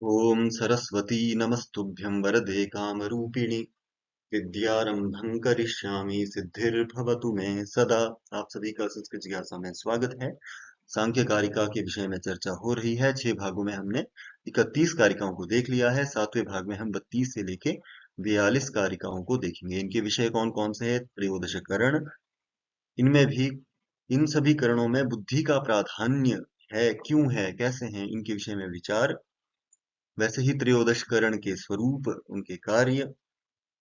ओम सरस्वती नमस्तुभ्यं वरदे कामरूपिणि विद्यारंभं करिष्यामि सिद्धिर्भवतु मे सदा। आप सभी का संस्कृत जिज्ञासा में स्वागत है। सांख्य कारिका के विषय में चर्चा हो रही है। 6 भागों में हमने 31 कारिकाओं को देख लिया है। 7वें भाग में हम 32 से लेके 42 कारिकाओं को देखेंगे। इनके विषय कौन कौन से हैं? त्रयोदश करण। इनमें भी इन सभी करणों में बुद्धि का प्राधान्य है, क्यों है, कैसे हैं, इनके विषय में विचार। वैसे ही त्रयोदश करण के स्वरूप, उनके कार्य,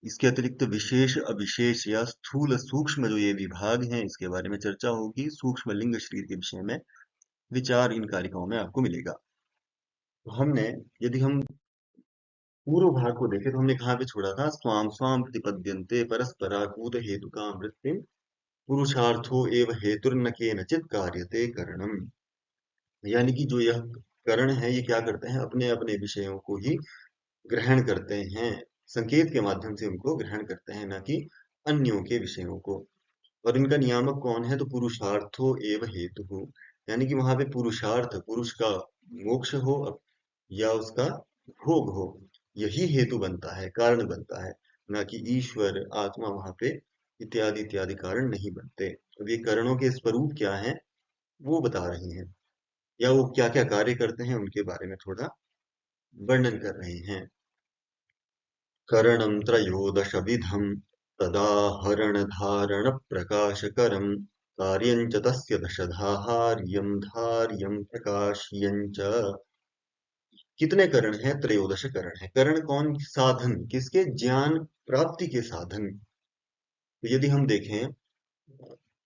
इसके अतिरिक्त विशेष अविशेष या स्थूल सूक्ष्म जो ये विभाग हैं, इसके बारे में चर्चा होगी। सूक्ष्म लिंग शरीर के विषय में विचार इन कारिकाओं में आपको मिलेगा। तो हमने, यदि हम पूर्व भाग को देखें तो हमने कहाँ पे छोड़ा था? स्वाम स्वाम प्रतिपद्यन्ते परस्पराकूत हेतुका वृत्तिम पुरुषार्थो एव हेतुर्न केनचित् कार्यते करणम। यानी कि जो यह करण है, ये क्या करते हैं? अपने अपने विषयों को ही ग्रहण करते हैं, संकेत के माध्यम से उनको ग्रहण करते हैं, न कि अन्यों के विषयों को। और इनका नियामक कौन है? तो पुरुषार्थो एव हेतु, यानी कि वहां पे पुरुषार्थ, पुरुष का मोक्ष हो या उसका भोग हो, यही हेतु बनता है, कारण बनता है, न कि ईश्वर, आत्मा वहां पे इत्यादि इत्यादि कारण नहीं बनते। अब ये करणों के स्वरूप क्या हैं वो बता रही हैं, या वो क्या क्या कार्य करते हैं उनके बारे में थोड़ा वर्णन कर रहे हैं। करणं त्रयोदशविधं तदाहरणधारणप्रकाशकरं कार्यं च तस्य दशधा हार्यं धार्यं प्रकाश्यं च। कितने करण हैं? त्रयोदश करण है। करण कौन? साधन, किसके? ज्ञान प्राप्ति के साधन। तो यदि हम देखें,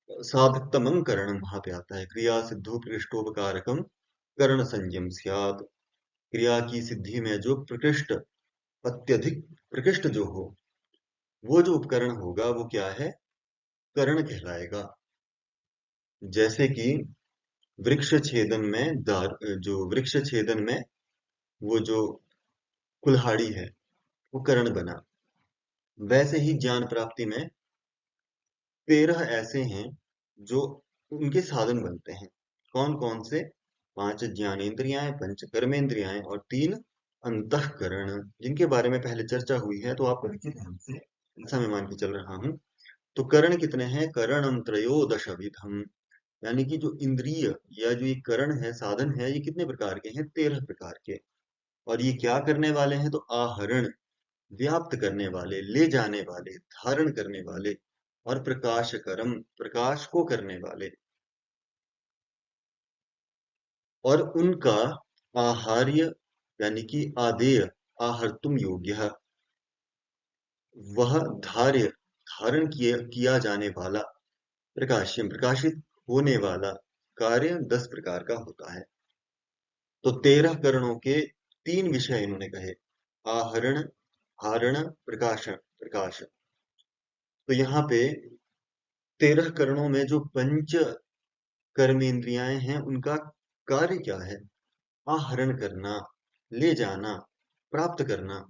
साधकतमं करणम वहां पे आता है, क्रिया सिद्धो प्रकृष्टोपकारकम करण संयम स्यात्। क्रिया की सिद्धि में जो प्रकृष्ट, अत्यधिक प्रकृष्ट जो हो, वो जो उपकरण होगा वो क्या है? करण कहलाएगा। जैसे कि वृक्ष छेदन में दार, जो वृक्ष छेदन में वो जो कुल्हाड़ी है वो करण बना, वैसे ही ज्ञान प्राप्ति में 13 ऐसे हैं जो उनके साधन बनते हैं। कौन कौन से? 5 ज्ञानेंद्रियाएं, 5 कर्मेंद्रियाएं और 3 अंतःकरण, जिनके बारे में पहले चर्चा हुई है, तो आप परिचित हैं उनसे, ऐसा मैं मान के चल रहा हूं। तो करण कितने हैं? करणम त्रयोदशविधम, यानी कि जो इंद्रिय या जो ये करण है, साधन है, ये कितने प्रकार के हैं? 13 प्रकार के। और ये क्या करने वाले हैं? तो आहरण, व्याप्त करने वाले, ले जाने वाले, धारण करने वाले, और प्रकाशकरम, प्रकाश को करने वाले। और उनका आहार्य, यानी कि आदेय, आहर्तुम योग्य, वह धार्य, धारण किया जाने वाला, प्रकाश्यम, प्रकाशित होने वाला कार्य 10 प्रकार का होता है। तो 13 करणों के 3 विषय इन्होंने कहे, आहरण, हारण, प्रकाशन, प्रकाश। तो यहाँ पे 13 करणों में जो पंच कर्मेंद्रियाएं हैं, उनका कार्य क्या है? आहरण करना, ले जाना, प्राप्त करना,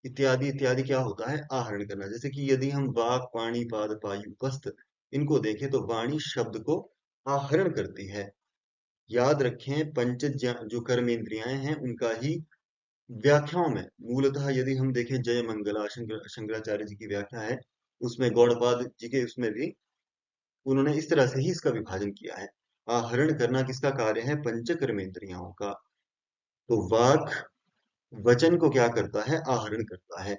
इत्यादि इत्यादि। क्या होता है? आहरण करना। जैसे कि यदि हम वाक, पाणी, पाद, पायु, वस्त, इनको देखें तो वाणी शब्द को आहरण करती है। याद रखें, पंच जो कर्मेंद्रियाएं हैं उनका ही व्याख्याओं में, मूलतः यदि हम देखें जय मंगला, शंकराचार्य जी की व्याख्या है, उसमें गौड़पाद जी के उसमें भी उन्होंने इस तरह से ही इसका विभाजन किया है। आहरण करना किसका कार्य है? पंच कर्मेंद्रियों का। तो वाक, वचन को क्या करता है? आहरण करता है।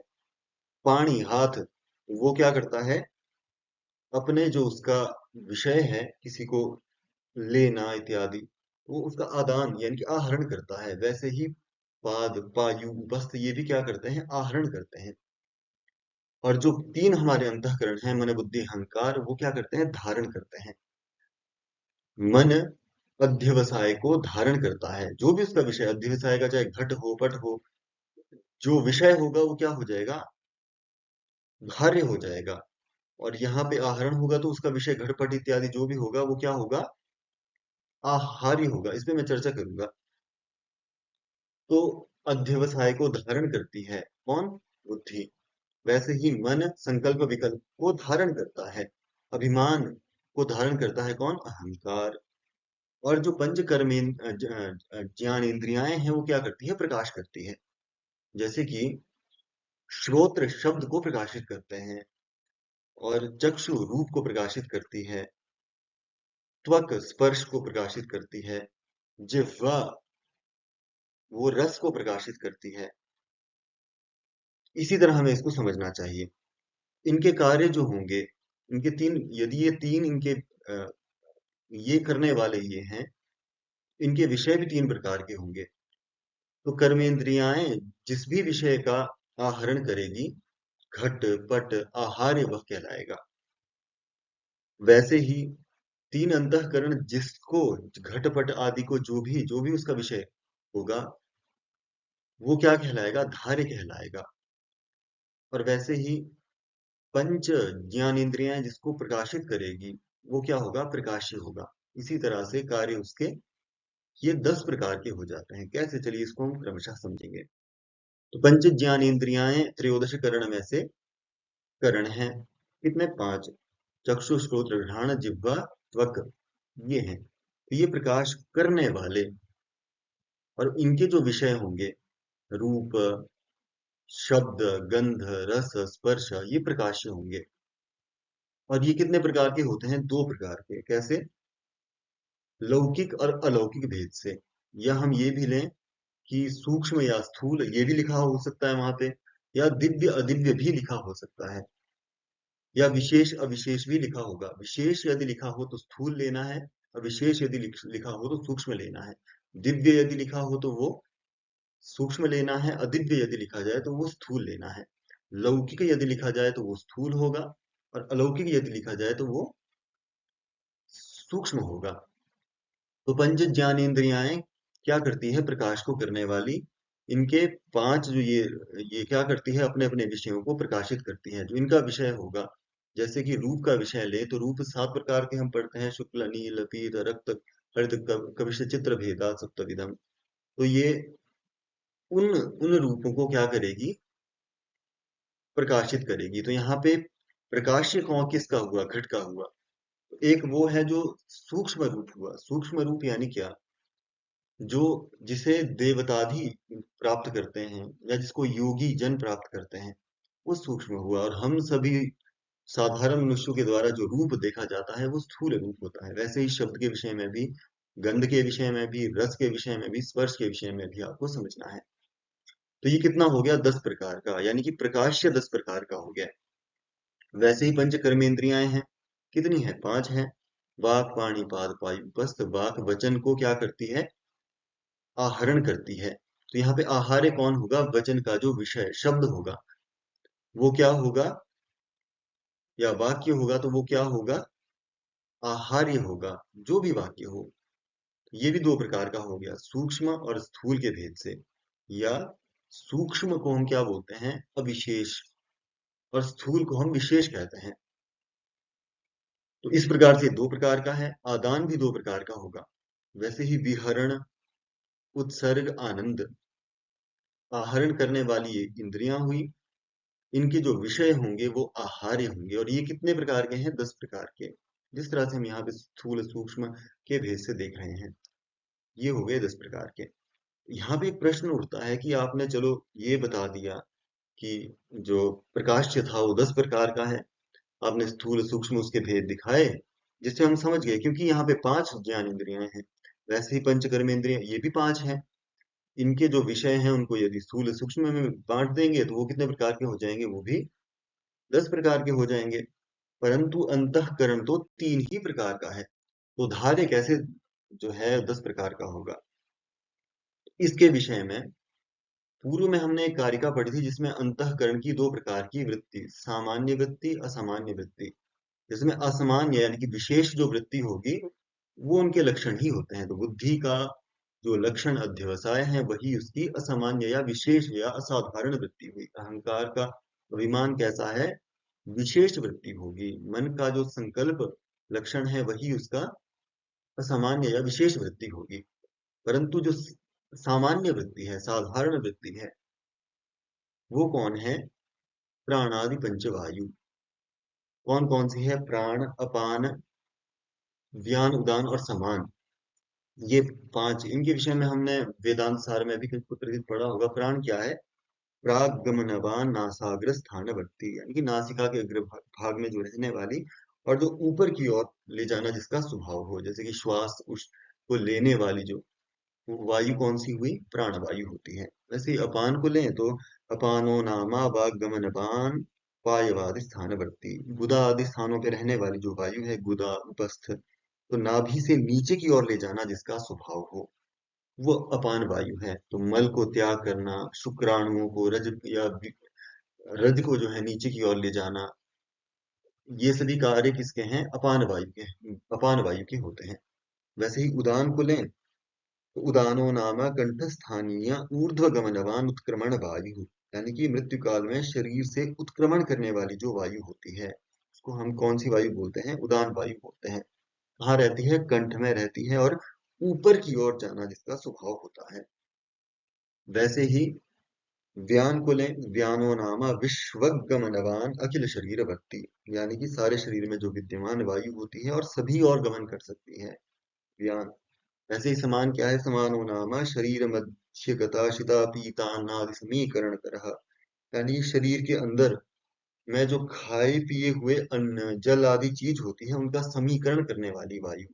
पाणी, हाथ, वो क्या करता है? अपने जो उसका विषय है, किसी को लेना इत्यादि, वो उसका आदान यानी कि आहरण करता है। वैसे ही पाद, पायु, वस्त, ये भी क्या करते हैं? आहरण करते हैं। और जो 3 हमारे अंतःकरण हैं, मन, बुद्धि, अहंकार, वो क्या करते हैं? धारण करते हैं। मन अध्यवसाय को धारण करता है, जो भी उसका विषय, अध्यवसाय का चाहे घट हो, पट हो, जो विषय होगा वो क्या हो जाएगा? धार्य हो जाएगा। और यहाँ पे आहरण होगा तो उसका विषय घटपट इत्यादि जो भी होगा वो क्या होगा? आहार्य होगा। इस पे मैं चर्चा करूंगा। तो अध्यवसाय को धारण करती है कौन? बुद्धि। वैसे ही मन संकल्प विकल्प को धारण करता है। अभिमान को धारण करता है कौन? अहंकार। और जो पंच कर्में ज्ञान इंद्रियाएं हैं वो क्या करती है? प्रकाश करती है। जैसे कि श्रोत्र शब्द को प्रकाशित करते हैं, और चक्षु रूप को प्रकाशित करती है, त्वक स्पर्श को प्रकाशित करती है, जिह्वा वो रस को प्रकाशित करती है। इसी तरह हमें इसको समझना चाहिए। इनके कार्य जो होंगे, इनके तीन, यदि ये तीन इनके ये करने वाले ये हैं, इनके विषय भी तीन प्रकार के होंगे। तो कर्मेंद्रियाएं जिस भी विषय का आहरण करेगी, घट पट आहार्य वह कहलाएगा। वैसे ही तीन अंतःकरण जिसको, घटपट आदि को जो भी उसका विषय होगा, वो क्या कहलाएगा? धार्य कहलाएगा। और वैसे ही पंच ज्ञानेंद्रियां जिसको प्रकाशित करेगी, वो क्या होगा? प्रकाश्य होगा। इसी तरह से कार्य उसके ये 10 प्रकार के हो जाते हैं। कैसे? चलिए इसको हम क्रमशः समझेंगे। तो पंच ज्ञानेंद्रियाएं त्रयोदश करण में से करण हैं। कितने? 5। चक्षु श्रोत्र घ्राण जिह्वा त्वक, ये हैं। तो ये प्रकाश करने वाले, और इनके जो विषय होंगे, रूप शब्द गंध रस स्पर्श, ये प्रकाश्य होंगे। और ये कितने प्रकार के होते हैं? 2 प्रकार के। कैसे? लौकिक और अलौकिक भेद से। या हम ये भी लें कि सूक्ष्म या स्थूल, ये भी लिखा हो सकता है वहां पे, या दिव्य अदिव्य भी लिखा हो सकता है, या विशेष अविशेष भी लिखा होगा। विशेष यदि लिखा हो तो स्थूल लेना है, और विशेष यदि लिखा हो तो सूक्ष्म लेना है। दिव्य यदि लिखा हो तो वो सूक्ष्म लेना है, अदिव्य यदि लिखा जाए तो वो स्थूल लेना है। लौकिक यदि लिखा जाए तो वो स्थूल होगा, और अलौकिक यदि लिखा जाए तो वो सूक्ष्म होगा। तो पंच ज्ञानेंद्रियाएं क्या करती है? प्रकाश को करने वाली। इनके 5 जो ये क्या करती है? अपने अपने विषयों को प्रकाशित करती है, जो इनका विषय होगा। जैसे कि रूप का विषय ले तो रूप 7 प्रकार के हम पढ़ते हैं: शुक्ल नील पीत रक्त हरित कविश चित्र भेदा सप्तविधम। तो ये उन उन रूपों को क्या करेगी? प्रकाशित करेगी। तो यहाँ पे प्रकाश्य कौन किसका हुआ? घट का हुआ। एक वो है जो सूक्ष्म रूप हुआ। सूक्ष्म रूप यानी क्या? जो जिसे देवताधि प्राप्त करते हैं, या जिसको योगी जन प्राप्त करते हैं, वो सूक्ष्म हुआ। और हम सभी साधारण मनुष्यों के द्वारा जो रूप देखा जाता है वो स्थूल रूप होता है। वैसे ही शब्द के विषय में भी, गंध के विषय में भी, रस के विषय में भी, स्पर्श के विषय में भी आपको समझना है। तो ये कितना हो गया? 10 प्रकार का, यानी कि प्रकाश्य 10 प्रकार का हो गया। वैसे ही पंच कर्मेंद्रियाएं हैं। कितनी है? 5 हैं। वाक पाणि पाद पायु उपस्थ। वाक वचन को क्या करती है? आहरण करती है। तो यहाँ पे आहार्य कौन होगा? वचन का जो विषय शब्द होगा, वो क्या होगा? या वाक्य होगा तो वो क्या होगा? आहार्य होगा। जो भी वाक्य हो। ये भी 2 प्रकार का हो गया, सूक्ष्म और स्थूल के भेद से। या सूक्ष्म को हम क्या बोलते हैं? अविशेष। और स्थूल को हम विशेष कहते हैं। तो इस प्रकार से 2 प्रकार का है। आदान भी 2 प्रकार का होगा। वैसे ही विहरण उत्सर्ग आनंद, आहरण करने वाली ये इंद्रियां हुई। इनके जो विषय होंगे वो आहार्य होंगे। और ये कितने प्रकार के हैं? 10 प्रकार के। जिस तरह से हम यहाँ पे स्थूल सूक्ष्म के भेद से देख रहे हैं, ये हो गए 10 प्रकार के। यहाँ पे एक प्रश्न उठता है कि आपने चलो ये बता दिया कि जो प्रकाश्य था वो 10 प्रकार का है, आपने स्थूल सूक्ष्म उसके भेद दिखाए, जिससे हम समझ गए, क्योंकि यहाँ पे 5 ज्ञान इंद्रियां हैं। वैसे ही पंच कर्म इंद्रियां ये भी 5 हैं। इनके जो विषय हैं उनको यदि स्थूल सूक्ष्म में बांट देंगे तो वो कितने प्रकार के हो जाएंगे? वो भी 10 प्रकार के हो जाएंगे। परंतु अंतःकरण तो 3 ही प्रकार का है। तो धार्य कैसे जो है 10 प्रकार का होगा? इसके विषय में पूर्व में हमने एक कारिका पढ़ी थी, जिसमें अंतःकरण की 2 प्रकार की वृत्ति, सामान्य वृत्ति असामान्य वृत्ति। जिसमें असामान्य यानी कि विशेष जो वृत्ति होगी, वो उनके लक्षण ही होते हैं। तो बुद्धि का जो लक्षण अध्यवसाय है वही उसकी असामान्य या विशेष या असाधारण वृत्ति हुई। अहंकार का अभिमान कैसा है? विशेष वृत्ति होगी। मन का जो संकल्प लक्षण है वही उसका असामान्य या विशेष वृत्ति होगी। परंतु जो सामान्य वृत्ति है, साधारण वृत्ति है, वो कौन है? प्राणादि पंचवायु। कौन कौन सी है? प्राण अपान व्यान उदान और समान। ये 5, इनके विषय में हमने वेदांत सार में भी कुछ प्रतीत पढ़ा होगा। प्राण क्या है? प्रागमनवान नासाग्र स्थानवर्ती, यानी कि नासिका के अग्र भाग में जो रहने वाली और जो ऊपर की ओर ले जाना जिसका स्वभाव हो, जैसे कि श्वास को लेने वाली जो वायु कौन सी हुई, प्राणवायु होती है। वैसे ही अपान को लें तो अपानो नामा वागमनवान पायवादि स्थानवर्ती, गुदा आदि स्थानों पे रहने वाली जो वायु है, गुदा उपस्थ, तो नाभि से नीचे की ओर ले जाना जिसका स्वभाव हो, वो अपान वायु है। तो मल को त्याग करना, शुक्राणुओं को रज को जो है नीचे की ओर ले जाना, ये सभी कार्य किसके हैं, अपान वायु के होते हैं। वैसे ही उदान को लें तो उदानो नाम कंठस्थानीय ऊर्ध्व गमनवान उत्क्रमण वायु, यानी कि मृत्यु काल में शरीर से उत्क्रमण करने वाली जो वायु होती है, उसको हम कौन सी वायु बोलते हैं, उदान वायु बोलते हैं। कहाँ रहती है, कंठ में रहती है और ऊपर की ओर जाना जिसका स्वभाव होता है। वैसे ही व्यान को लें, व्यानो नाम विश्वगमनवान अखिल शरीर भक्ति, यानी कि सारे शरीर में जो विद्यमान वायु होती है और सभी और गमन कर सकती है, व्यान। ऐसे ही समान क्या है, समानो नाम शरीर मध्य गता शिता पीतान्नादि समीकरण करः, यानी शरीर के अंदर में जो खाए पिए हुए अन्न जल आदि चीज होती है उनका समीकरण करने वाली वायु,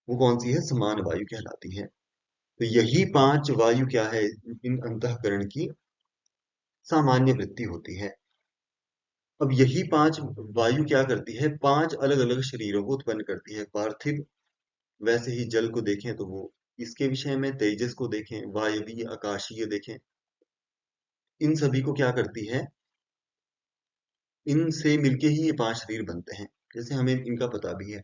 वो कौन सी है, समान वायु कहलाती है। तो यही पांच वायु क्या है, इन अंतःकरण की सामान्य वृत्ति होती है। अब यही पांच वायु क्या करती है, पांच अलग अलग शरीरों को उत्पन्न करती है, पार्थिव। वैसे ही जल को देखें तो वो इसके विषय में, तेजस को देखें, वायवीय आकाशीय देखें, इन सभी को क्या करती है, इनसे मिलके ही ये पांच शरीर बनते हैं, जैसे हमें इनका पता भी है।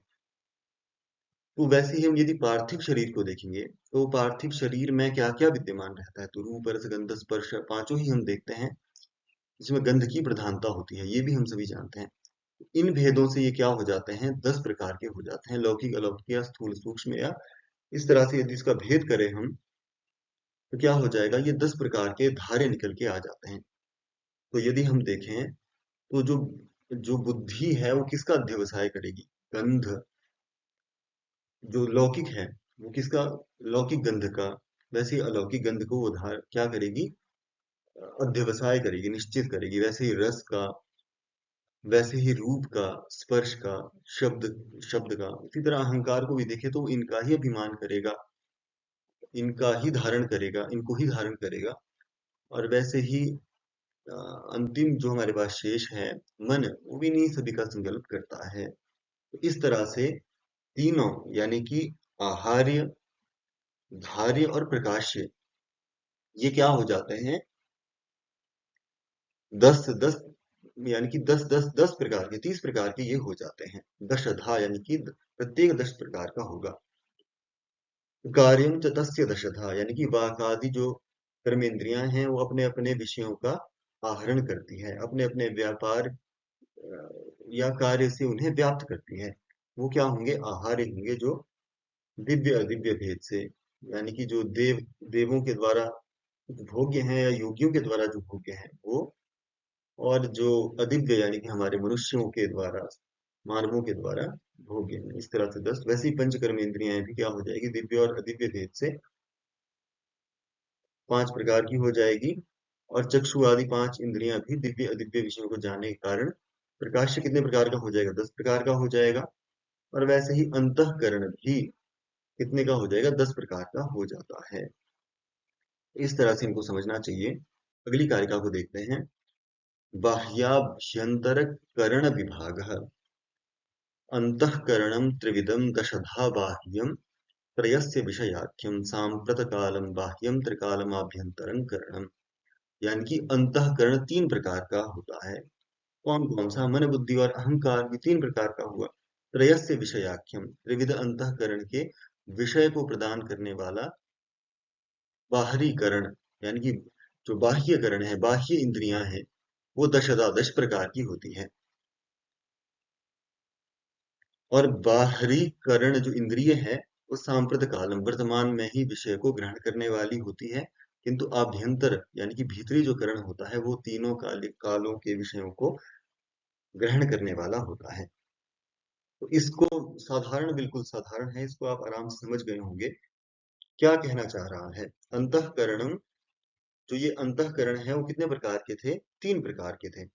तो वैसे ही हम यदि पार्थिव शरीर को देखेंगे तो पार्थिव शरीर में क्या क्या विद्यमान रहता है, तो रूप रस गंध स्पर्श पांचों ही हम देखते हैं, इसमें गंध की प्रधानता होती है, ये भी हम सभी जानते हैं। इन भेदों से ये क्या हो जाते हैं, 10 प्रकार के हो जाते हैं, लौकिक अलौकिक या स्थूल सूक्ष्म, या इस तरह से यदि इसका भेद करें हम तो क्या हो जाएगा, ये 10 प्रकार के धारे निकल के आ जाते हैं। तो यदि हम देखें तो जो जो बुद्धि है वो किसका अध्यवसाय करेगी, गंध, जो लौकिक है वो किसका, लौकिक गंध का। वैसे ही अलौकिक गंध को वो धार क्या करेगी, अध्यवसाय करेगी, निश्चित करेगी। वैसे ही रस का, वैसे ही रूप का, स्पर्श का, शब्द शब्द का, इसी तरह अहंकार को भी देखे तो इनका ही अभिमान करेगा, इनका ही धारण करेगा, इनको ही धारण करेगा। और वैसे ही अ, अंतिम जो हमारे पास शेष है, मन, वो भी इन्हीं सभी का संकल्प करता है। तो इस तरह से तीनों, यानी कि आहार्य, धार्य और प्रकाश्य, ये क्या हो जाते हैं, 10 10, यानी कि 10 10 10 प्रकार के, 30 प्रकार के ये हो जाते हैं। दशधा, यानी कि प्रत्येक 10 प्रकार का होगा। कार्यम च तस्य दशधा, यानी कि वाक आदि जो कर्मेंद्रियां हैं वो अपने अपने विषयों का आहरण करती है, अपने अपने व्यापार या कार्य से उन्हें व्याप्त करती है। वो क्या होंगे, आहार्य होंगे, जो दिव्य अदिव्य भेद से, यानी कि जो देवों के द्वारा भोग्य हैं या योगियों के द्वारा जो भोग्य हैं वो, और जो अदिव्य यानी कि हमारे मनुष्यों के द्वारा, मानवों के द्वारा भोग्य हैं। इस तरह से 10। वैसे ही पंच कर्मेंद्रियां भी क्या हो जाएगी, दिव्य और अदिव्य भेद से 5 प्रकार की हो जाएगी। और चक्षु आदि 5 इंद्रियां भी दिव्य अदिव्य विषयों को जानने के कारण प्रकाश कितने प्रकार का हो जाएगा, 10 प्रकार का हो जाएगा। और वैसे ही अंतःकरण भी कितने का हो जाएगा, 10 प्रकार का हो जाता है। इस तरह से इनको समझना चाहिए। अगली कारिका को देखते हैं। बाह्याभ्यंतर करण विभाग, अंतःकरणं त्रिविधं दशधा बाह्यं, त्रयस्य विषयाख्यं सांप्रत कालम बाह्यम त्रिकालमाभ्यंतरं करणम, यानी कि अंतःकरण 3 प्रकार का होता है। कौन कौन सा, मन बुद्धि और अहंकार भी 3 प्रकार का हुआ। त्रयस्य विषयाख्यम, त्रिविध अंतःकरण के विषय को प्रदान करने वाला बाहरी करण, यानी कि जो बाह्य करण है, बाह्य इंद्रियां हैं, वो दशदा 10 प्रकार की होती है। और बाहरी करण जो इंद्रिय है वो सांप्रत कालम, वर्तमान में ही विषय को ग्रहण करने वाली होती है। किंतु आभ्यंतर यानी कि भीतरी जो करण होता है वो तीनों कालों के विषयों को ग्रहण करने वाला होता है। तो इसको साधारण, बिल्कुल साधारण है, इसको आप आराम से समझ गए होंगे। क्या कहना चाह रहा है, अंतःकरणम जो ये अंतःकरण है वो कितने प्रकार के थे? 3 प्रकार के थे।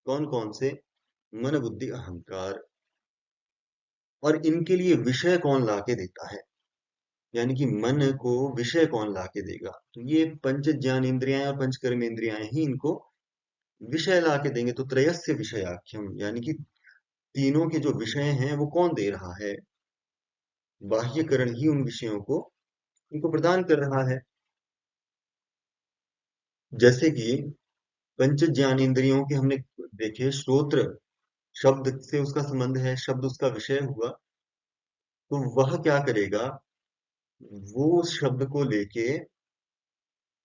कौन-कौन से? मन, बुद्धि, अहंकार। और इनके लिए विषय कौन ला के देता है? यानी कि मन को विषय कौन ला के देगा? तो ये पंच ज्ञानेंद्रियाएं और पंच कर्मेंद्रियाएं ही इनको विषय ला के देंगे। तो त्रयस्य विषयाख्यम, यानी कि तीनों के जो विषय हैं वो कौन दे रहा है? बाह्यकरण ही उन विषयों को इनको प्रदान कर रहा है। जैसे कि पंच ज्ञानेंद्रियों के हमने देखे, श्रोत्र शब्द से उसका संबंध है, शब्द उसका विषय हुआ। तो वह क्या करेगा? वो उस शब्द को लेके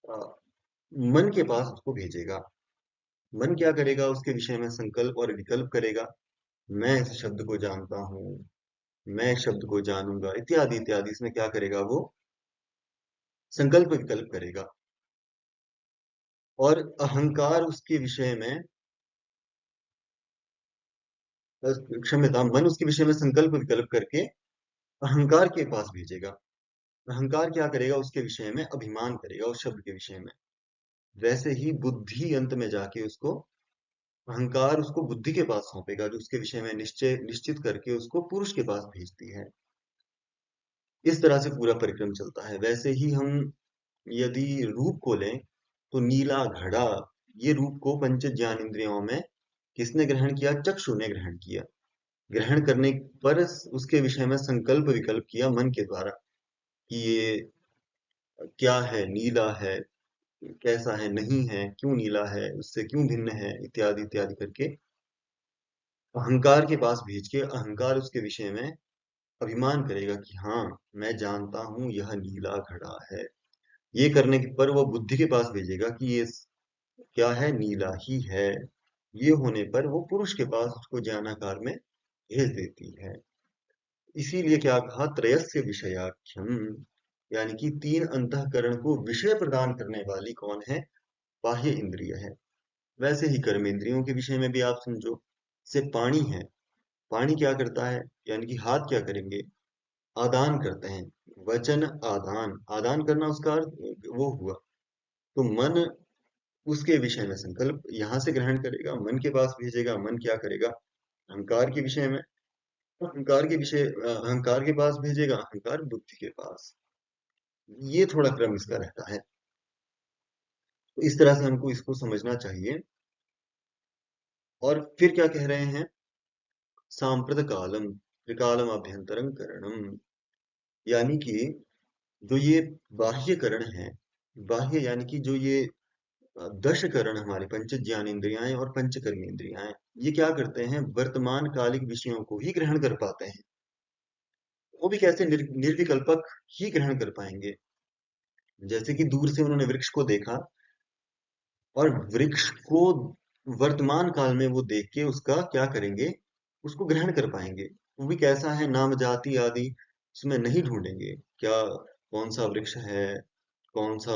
अ, मन के पास उसको भेजेगा। मन क्या करेगा? उसके विषय में संकल्प और विकल्प करेगा। मैं इस शब्द को जानता हूँ, मैं इस शब्द को जानूंगा, इत्यादि इत्यादि। इसमें क्या करेगा? वो संकल्प विकल्प करेगा। और अहंकार उसके विषय में, क्षम्यता, मन उसके विषय में संकल्प विकल्प करके अहंकार के पास भेजेगा। अहंकार क्या करेगा? उसके विषय में अभिमान करेगा, उस शब्द के विषय में। वैसे ही बुद्धि अंत में जाके उसको, अहंकार उसको बुद्धि के पास सौंपेगा, जो उसके विषय में निश्चय निश्चित करके उसको पुरुष के पास भेजती है। इस तरह से पूरा परिक्रम चलता है। वैसे ही हम यदि रूप को लें, तो नीला घड़ा, ये रूप को पंच ज्ञानेंद्रियों में किसने ग्रहण किया? चक्षु ने ग्रहण किया। ग्रहण करने पर उसके विषय में संकल्प विकल्प किया मन के द्वारा कि ये क्या है, नीला है, कैसा है, नहीं है, क्यों नीला है, उससे क्यों भिन्न है, इत्यादि इत्यादि करके अहंकार के पास भेज के अहंकार उसके विषय में अभिमान करेगा कि हाँ, मैं जानता हूं यह नीला घड़ा है। ये करने पर वह बुद्धि के पास भेजेगा कि ये क्या है? नीला ही है। ये होने पर वो पुरुष के पास उसको ज्ञानाकार में भेज देती है। इसीलिए क्या कहा? त्रयस्य विषयाख्यम, यानी कि तीन अंतःकरण को विषय प्रदान करने वाली कौन है? बाह्य इंद्रिय है। वैसे ही कर्मेंद्रियों के विषय में भी आप समझो, से पानी है। पानी क्या करता है? यानी कि हाथ क्या करेंगे? आदान करते हैं। वचन आदान, आदान करना उसका अर्थ वो हुआ। तो मन उसके विषय में संकल्प यहां से ग्रहण करेगा, मन के पास भेजेगा। मन क्या करेगा? अहंकार के विषय में, अहंकार के विषय, अहंकार के पास भेजेगा, अहंकार बुद्धि के पास। ये थोड़ा क्रम इसका रहता है। तो इस तरह से हमको इसको समझना चाहिए। और फिर क्या कह रहे हैं? सांप्रत कालम त्रिकालम अभ्यंतरं करणम, यानी कि जो ये बाह्य करण है, बाह्य यानी कि जो ये दश करण हमारे, पंच ज्ञानेंद्रियाएं और पंच कर्मेंद्रियाएं, ये क्या करते हैं? वर्तमान कालिक विषयों को ही ग्रहण कर पाते हैं। वो भी कैसे? निर्विकल्पक ही ग्रहण कर पाएंगे। जैसे कि दूर से उन्होंने वृक्ष को देखा, और वृक्ष को वर्तमान काल में वो देख के उसका क्या करेंगे? उसको ग्रहण कर पाएंगे। वो भी कैसा है? नाम जाति आदि उसमें नहीं ढूंढेंगे, क्या कौन सा वृक्ष है, कौन सा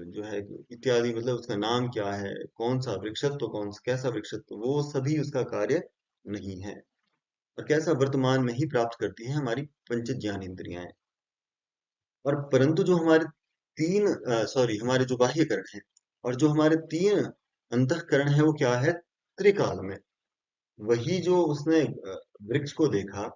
जो है इत्यादि, मतलब उसका नाम क्या है, कौन सा वृक्षत्व, कौन सा कैसा वृक्षत्व, वो सभी उसका कार्य नहीं है। और कैसा? वर्तमान में ही प्राप्त करती है हमारी पंच ज्ञानेंद्रियाएं। और परंतु जो हमारे तीन, सॉरी, हमारे जो बाह्यकरण है और जो हमारे तीन अंतःकरण है, वो क्या है? त्रिकाल में। वही जो उसने वृक्ष को देखा,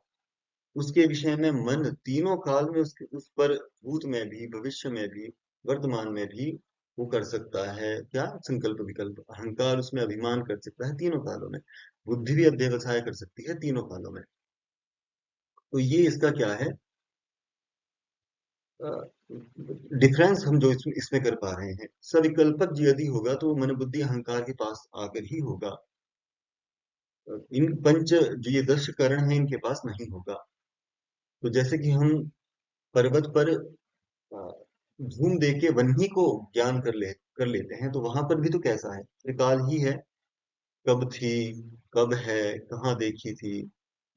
उसके विषय में मन तीनों काल में उसके उस पर, भूत में भी, भविष्य में भी, वर्तमान में भी वो कर सकता है क्या? संकल्प विकल्प। अहंकार उसमें अभिमान कर सकता है तीनों कालों में। बुद्धि भी अध्यवसाय कर सकती है तीनों कालों में। तो ये इसका क्या है? डिफरेंस हम जो इसमें कर पा रहे हैं। सविकल्पक यदि होगा तो वो मन बुद्धि अहंकार के पास आकर ही होगा। इन पंच जो ये दश करण है, इनके पास नहीं होगा। तो जैसे कि हम पर्वत पर धूम दे के वन्ही को ज्ञान कर लेते हैं, तो वहां पर भी तो कैसा है? त्रिकाल ही है। कब थी, कब है, कहाँ देखी थी,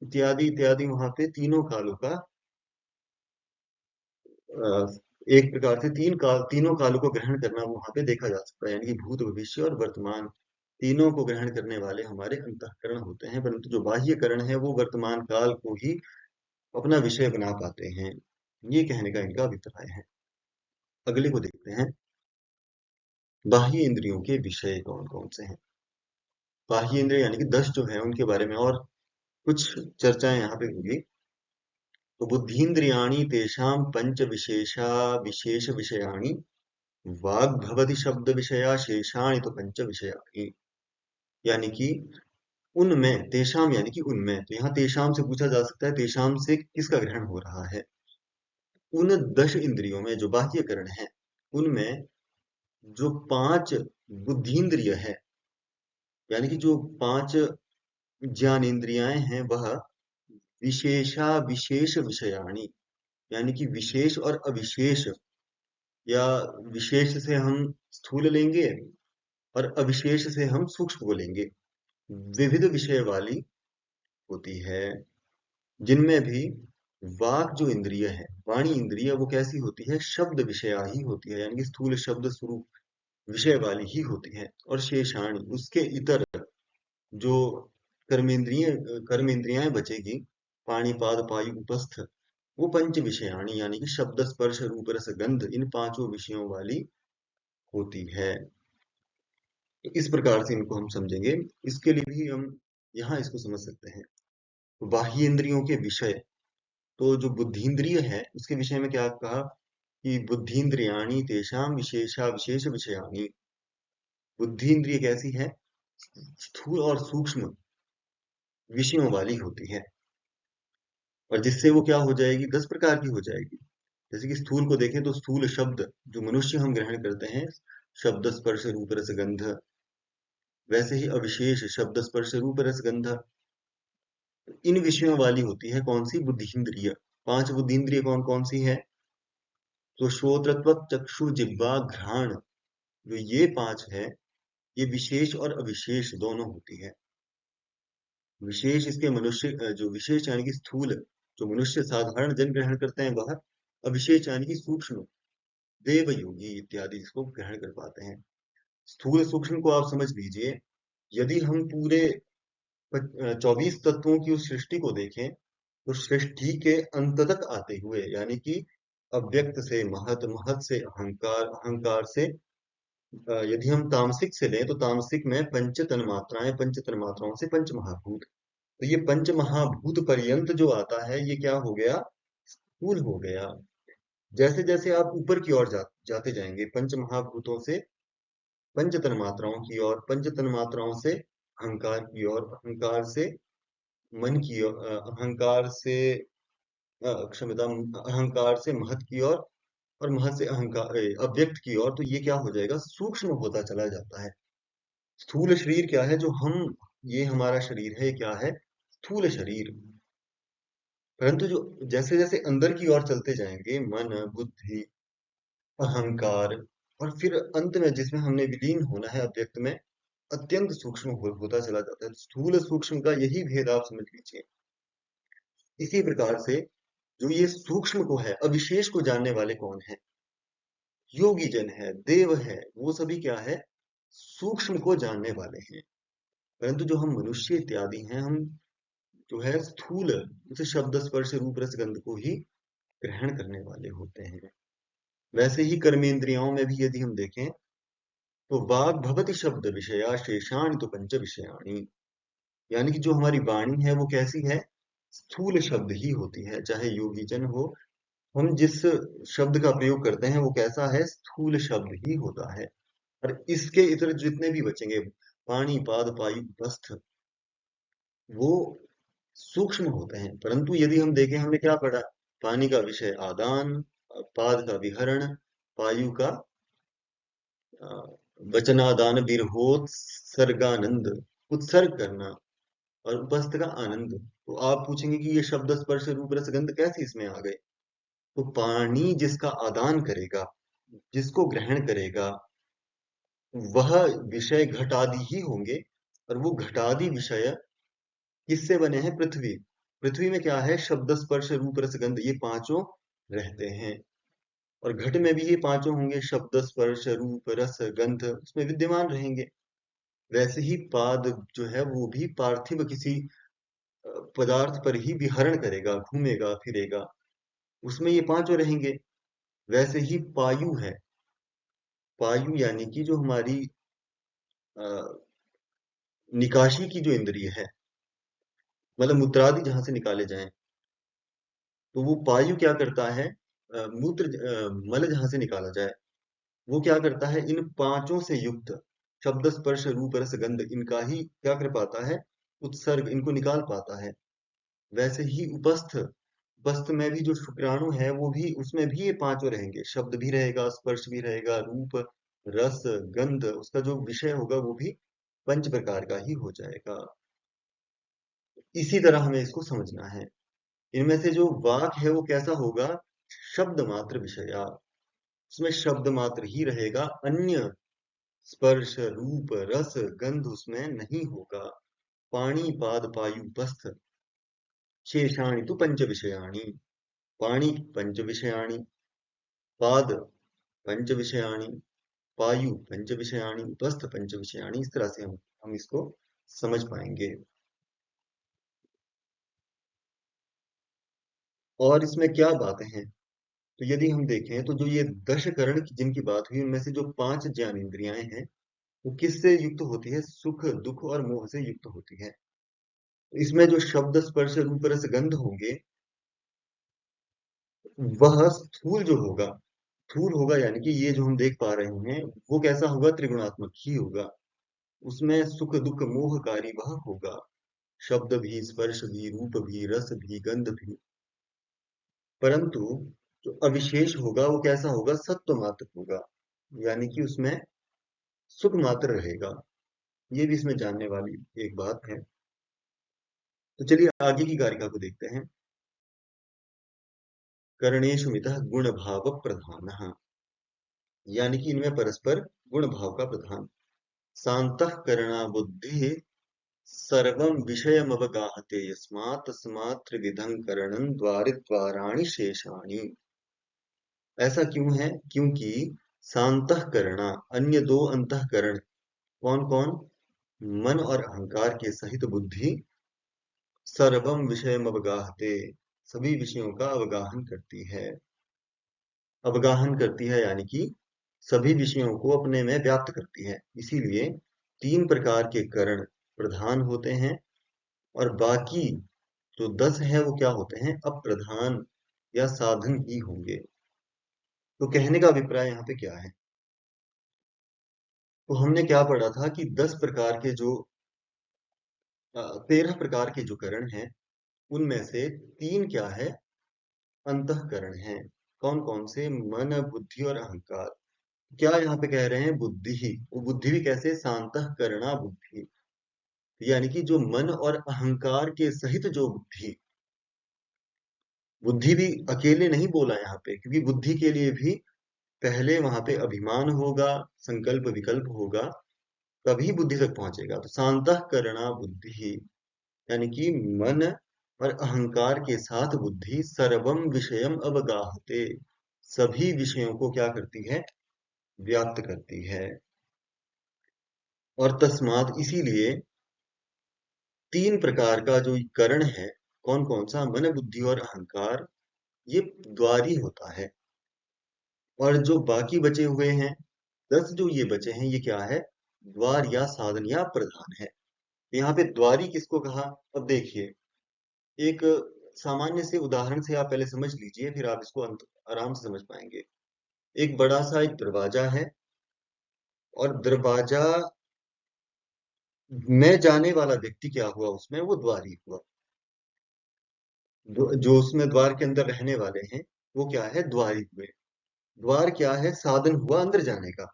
इत्यादि इत्यादि। वहां पे तीनों कालों का एक प्रकार से तीनों कालों को ग्रहण करना वहां पे देखा जा सकता है। यानी कि भूत, भविष्य और वर्तमान, तीनों को ग्रहण करने वाले हमारे अंतःकरण होते हैं। परंतु जो बाह्य करण है वो वर्तमान काल को ही अपना विषय बना पाते हैं। ये कहने का इनका अभिप्राय है। अगले को देखते हैं। बाह्य इंद्रियों के विषय कौन कौन से हैं? बाह्य इंद्रिय यानी कि 10 जो है उनके बारे में और कुछ चर्चाएं यहाँ पे होगी। तो बुद्धीन्द्रियाणि तेषां पंच विशेषा विशेष विषयाणि वाग् भवति शब्द विषया शेषाणि तो पंच विषयाणि। यानी कि उनमें तेषाम यानी कि उनमें, तो यहाँ तेषाम से पूछा जा सकता है तेषाम से किसका ग्रहण हो रहा है। उन 10 इंद्रियों में जो बाह्यकरण है उनमें जो 5 बुद्धीन्द्रिय है, यानी कि जो 5 ज्ञानेन्द्रियाएं हैं, वह विशेषा विशेष विषयाणि, यानी कि विशेष और अविशेष, या विशेष से हम स्थूल लेंगे और अविशेष से हम सूक्ष्म को लेंगे, विविध विषय वाली होती है। जिनमें भी वाक जो इंद्रिय है, वाणी इंद्रिय, वो कैसी होती है? शब्द विषया ही होती है, यानी कि स्थूल शब्द स्वरूप विषय वाली ही होती है। और शेषाणी, उसके इतर जो कर्मेंद्रिय कर्मेंद्रियां बचेगी, पाणिपाद पायु उपस्थ, वो पंच विषयाणी यानी कि शब्द स्पर्श रूप रस गंध, इन पांचों विषयों वाली होती है। तो इस प्रकार से इनको हम समझेंगे। इसके लिए भी हम यहाँ इसको समझ सकते हैं। तो बाह्य इंद्रियों के विषय, तो जो बुद्धीन्द्रिय है उसके विषय में क्या कहा कि बुद्धीन्द्रियाणि तेषां विशेषा विशेष विषयाणि। बुद्धि इंद्रिय कैसी है? स्थूल और सूक्ष्म विषयों वाली होती है, और जिससे वो क्या हो जाएगी? 10 प्रकार की हो जाएगी। जैसे कि स्थूल को देखें तो स्थूल शब्द जो मनुष्य हम ग्रहण करते हैं, शब्द स्पर्श रूप रस गंध, वैसे ही अविशेष शब्द स्पर्श रूप रस गंध, इन विषयों वाली होती है कौन सी? बुद्धि इंद्रिय। 5 बुद्धि इंद्रिय कौन कौन सी है? तो श्रोत्र त्वक चक्षु जिह्वा घ्राण, जो ये 5 है, ये विशेष और अविशेष दोनों होती है। विशेष इसके मनुष्य जो विशेष यानी कि स्थूल, जो मनुष्य साधारण जन ग्रहण करते हैं वह, अविशेष यानी कि सूक्ष्म, देव योगी इत्यादि इसको ग्रहण कर पाते हैं। स्थूल सूक्ष्म को आप समझ लीजिए। यदि हम पूरे 24 तत्वों की उस सृष्टि को देखें, तो सृष्टि के अंत तक आते हुए, यानी कि अव्यक्त से महत, महत से अहंकार, अहंकार से यदि हम तामसिक से लें तो तामसिक में पंच तन्मात्राएं, पंच तन्मात्राओं से पंच महाभूत, तो ये पंच महाभूत पर्यंत जो आता है ये क्या हो गया? स्थूल हो गया। जैसे जैसे आप ऊपर की ओर जाते जाएंगे, पंच महाभूतों से पंच तन्मात्राओं की ओर, पंच तन्मात्राओं से अहंकार की ओर, अहंकार से मन की ओर, अहंकार से क्षमता, अहंकार से महत की ओर, और महत से अहंकार अव्यक्त की ओर, तो ये क्या हो जाएगा? सूक्ष्म होता चला जाता है। स्थूल शरीर क्या है? जो हम, ये हमारा शरीर है, क्या है? स्थूल शरीर। परंतु जो जैसे जैसे अंदर की ओर चलते जाएंगे, मन, बुद्धि, अहंकार, और फिर अंत में जिसमें हमने विलीन होना है अव्यक्त में, अत्यंत सूक्ष्म होता चला जाता है। स्थूल सूक्ष्म का यही भेद आप समझ लीजिए। इसी प्रकार से जो ये सूक्ष्म को है, अविशेष को जानने वाले कौन है? योगी जन है, देव है, वो सभी क्या है? सूक्ष्म को जानने वाले हैं। परंतु जो हम मनुष्य इत्यादि हैं, हम जो है स्थूल, उसे शब्द स्पर्श रूप रस गंध को ही ग्रहण करने वाले होते हैं। वैसे ही कर्मेंद्रियों में भी यदि हम देखें तो वाग भवति शब्द विषया शेषाणि तो पंच विषयाणि, यानी कि जो हमारी वाणी है वो कैसी है? स्थूल शब्द ही होती है। चाहे योगी जन हो, हम जिस शब्द का प्रयोग करते हैं वो कैसा है? स्थूल शब्द ही होता है। और इसके इतर जितने भी बचेंगे, पानी पाद पायु उपस्थ, वो सूक्ष्म होते हैं। परंतु यदि हम देखें, हमने क्या पढ़ा? पानी का विषय आदान, पाद का विहरण, पायु का वचनादान, विरहोत्सर्गानंद, उत्सर्ग करना, और उपस्थ का आनंद। तो आप पूछेंगे कि ये शब्द स्पर्श रूप रस गंध कैसे इसमें आ गए? तो पानी जिसका आदान करेगा, जिसको ग्रहण करेगा, वह विषय घटादि ही होंगे। और वो घटादि विषय किससे बने हैं? पृथ्वी। पृथ्वी में क्या है? शब्द स्पर्श रूप रस गंध, ये पांचों रहते हैं। और घट में भी ये पांचों होंगे, शब्द स्पर्श रूप रस गंध उसमें विद्यमान रहेंगे। वैसे ही पाद जो है वो भी पार्थिव किसी पदार्थ पर ही विहरण करेगा, घूमेगा फिरेगा, उसमें ये पांचों रहेंगे। वैसे ही पायु है, पायु यानी कि जो हमारी अ, निकाशी की जो इंद्रिय है, मतलब मूत्रादि जहां से निकाले जाएं, तो वो पायु क्या करता है, मल जहां से निकाला जाए, वो क्या करता है, इन पांचों से युक्त शब्द स्पर्श रूप रस गंध, इनका ही क्या कर पाता है, उत्सर्ग, इनको निकाल पाता है। वैसे ही उपस्थ, उपस्थ में भी जो शुक्राणु है वो भी, उसमें भी ये पांचों रहेंगे, शब्द भी रहेगा, स्पर्श भी रहेगा, रूप रस गंध, उसका जो विषय होगा वो भी पंच प्रकार का ही हो जाएगा। इसी तरह हमें इसको समझना है। इनमें से जो वाक है वो कैसा होगा, शब्द मात्र विषया, उसमें शब्द मात्र ही रहेगा, अन्य स्पर्श रूप रस गंध उसमें नहीं होगा। पाणी पाद पायु उपस्थ शेषाणि तो पंच विषयाणि, पाणी पंच विषयाणि, पाद पंच विषयाणि, पायु पंच विषयाणि, उपस्थ पंच विषयाणि, इस तरह से हम इसको समझ पाएंगे। और इसमें क्या बातें हैं, तो यदि हम देखें तो जो ये दश करण की जिनकी बात हुई, उनमें से जो पांच ज्ञान इंद्रियां हैं वो किससे युक्त होती है, सुख दुख और मोह से युक्त होती है। तो इसमें जो शब्द स्पर्श रूप रस गंध होंगे, वह स्थूल जो होगा, स्थूल होगा यानी कि ये जो हम देख पा रहे हैं वो कैसा होगा, त्रिगुणात्मक ही होगा। उसमें सुख दुख मोहकारी वह होगा, शब्द भी स्पर्श भी रूप भी रस भी गंध भी। परंतु जो अविशेष होगा वो कैसा होगा, सत्व मात्र होगा, यानी कि उसमें सुख मात्र रहेगा। ये भी इसमें जानने वाली एक बात है। तो चलिए आगे की कारिका को देखते हैं। कर्णेषु मितः गुण भाव प्रधानः, यानी कि इनमें परस्पर गुण भाव का प्रधान। शांतः करणा बुद्धि सर्वं विषयमवगाहते यस्मात् तस्मात् त्रिविधं करणं द्वारिद्वाराणि शेषाणि। ऐसा क्यों है, क्योंकि शांतःकरणा, अन्य दो अंतःकरण, कौन कौन, मन और अहंकार के सहित बुद्धि, सर्वम विषयम अवगाहते, सभी विषयों का अवगाहन करती है। अवगाहन करती है यानी कि सभी विषयों को अपने में व्याप्त करती है, इसीलिए तीन प्रकार के करण प्रधान होते हैं, और बाकी जो 10 है वो क्या होते हैं, अप्रधान या साधन ही होंगे। तो कहने का अभिप्राय यहाँ पे क्या है, तो हमने क्या पढ़ा था कि 10 प्रकार के जो 13 प्रकार के जो करण हैं, उनमें से तीन क्या है, अंतःकरण हैं। कौन कौन से, मन बुद्धि और अहंकार। क्या यहाँ पे कह रहे हैं, बुद्धि ही, वो बुद्धि भी कैसे, शांतःकरणा बुद्धि, यानी कि जो मन और अहंकार के सहित जो बुद्धि, बुद्धि भी अकेले नहीं बोला यहाँ पे, क्योंकि बुद्धि के लिए भी पहले वहां पे अभिमान होगा, संकल्प विकल्प होगा, तभी बुद्धि तक पहुंचेगा। तो शांतःकरणा बुद्धि, यानी कि मन और अहंकार के साथ बुद्धि सर्वम विषयम अवगाहते, सभी विषयों को क्या करती है, व्याप्त करती है। और तस्मात, इसीलिए तीन प्रकार का जो करण है, कौन कौन सा, मन बुद्धि और अहंकार, ये द्वारी होता है। और जो बाकी बचे हुए हैं 10 जो ये बचे हैं, ये क्या है, द्वार या साधन या प्रधान है। यहाँ पे द्वारी किसको कहा, अब देखिए, एक सामान्य से उदाहरण से आप पहले समझ लीजिए, फिर आप इसको आराम से समझ पाएंगे। एक बड़ा सा एक दरवाजा है, और दरवाजा में जाने वाला व्यक्ति क्या हुआ, उसमें वो द्वारी हुआ। जो उसमें द्वार के अंदर रहने वाले हैं वो क्या है, द्वारी हुए। द्वार क्या है, साधन हुआ अंदर जाने का।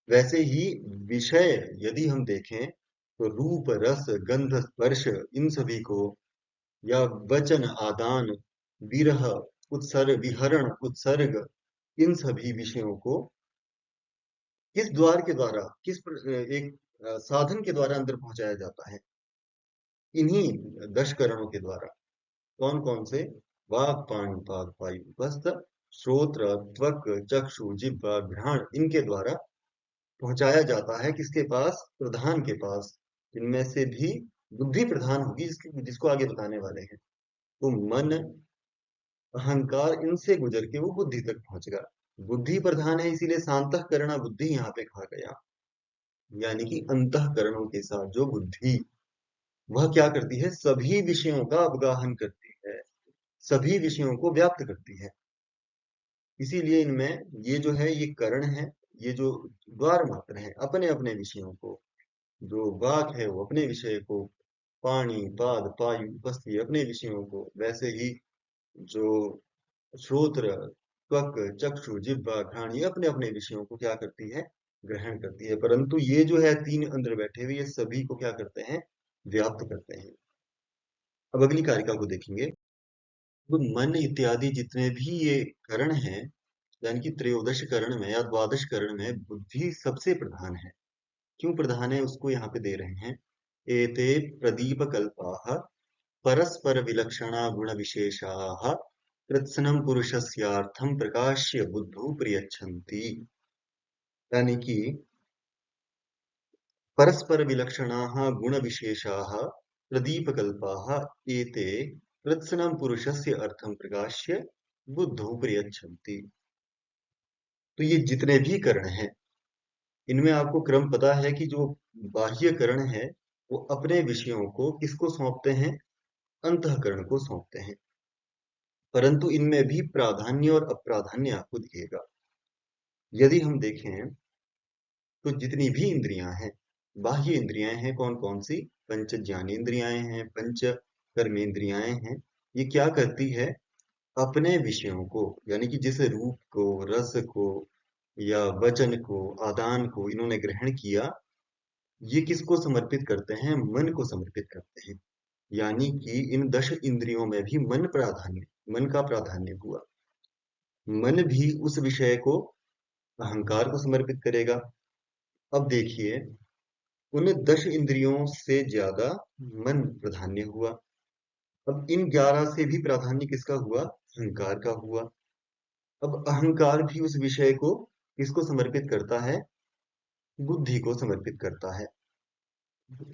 वैसे ही विषय यदि हम देखें, तो रूप रस गंध स्पर्श, इन सभी को, या वचन आदान विरह उत्सर्ग विहरण उत्सर्ग, इन सभी विषयों को किस द्वार के द्वारा, एक साधन के द्वारा अंदर पहुंचाया जाता है, इन्हीं 10 करणों के द्वारा। कौन कौन से, वाक पाणी पाद पायु उपस्थ, श्रोत्र त्वक चक्षु जिह्वा घ्राण, इनके द्वारा पहुंचाया जाता है किसके पास, प्रधान के पास। इनमें से भी बुद्धि प्रधान होगी, जिसको आगे बताने वाले हैं। तो मन अहंकार इनसे गुजर के वो बुद्धि तक पहुंचेगा। बुद्धि प्रधान है, इसीलिए सांतःकरण बुद्धि यहाँ पे कहा गया। यानी कि अंतःकरणों के साथ जो बुद्धि, वह क्या करती है, सभी विषयों का अवगाहन करती है, सभी विषयों को व्याप्त करती है। इसीलिए इनमें ये जो है ये करण है, ये जो द्वार मात्र है अपने अपने विषयों को, जो वाक है वो अपने विषय को, पाणी पाद पायु उपस्थि अपने विषयों को, वैसे ही जो श्रोत्र त्वक चक्षु जिह्वा घ्राण ये अपने अपने विषयों को क्या करती है, ग्रहण करती है। परंतु ये जो है तीन अंदर बैठे हुए ये सभी को क्या करते हैं, व्याप्त करते हैं। अब अगली कारिका को देखेंगे। तो मन इत्यादि जितने भी ये करण हैं, यानी कि त्रयोदश करण में या द्वादश करण में बुद्धि सबसे प्रधान है। क्यों प्रधान है उसको यहाँ पे दे रहे हैं। एते प्रदीप कल्पाः परस्पर विलक्षणा गुण विशेषाः कृत्स्नं पुरुषस्यार्थं प्रकाश्य बुद्धौ प्रयच्छन्ति। यानी कि परस्पर विलक्षणाः गुण विशेषाः प्रदीप कल्पाः एते कृत्स्नं पुरुषस्य अर्थं प्रकाश्य बुद्धौ प्रयच्छन्ति। तो ये जितने भी करण हैं, इनमें आपको क्रम पता है कि जो बाह्य करण है वो अपने विषयों को किसको सौंपते हैं, अंतःकरण को सौंपते हैं। परंतु इनमें भी प्राधान्य और अप्राधान्य आपको दिखेगा। यदि हम देखें तो जितनी भी इंद्रियां हैं, बाह्य इंद्रियां हैं, कौन कौन सी, पंच ज्ञानेंद्रियां हैं, पंच कर्मेंद्रियां हैं, ये क्या करती है, अपने विषयों को, यानी कि जिस रूप को, रस को या वचन को, आदान को इन्होंने ग्रहण किया, ये किसको समर्पित करते हैं, मन को समर्पित करते हैं। यानी कि इन 10 इंद्रियों में भी मन का प्राधान्य हुआ। मन भी उस विषय को, अहंकार को समर्पित करेगा। अब देखिए, उन 10 इंद्रियों से ज्यादा मन प्राधान्य हुआ। अब इन 11 से भी प्राधान्य किसका हुआ, अहंकार का हुआ। अब अहंकार भी उस विषय को किसको समर्पित करता है, बुद्धि को समर्पित करता है।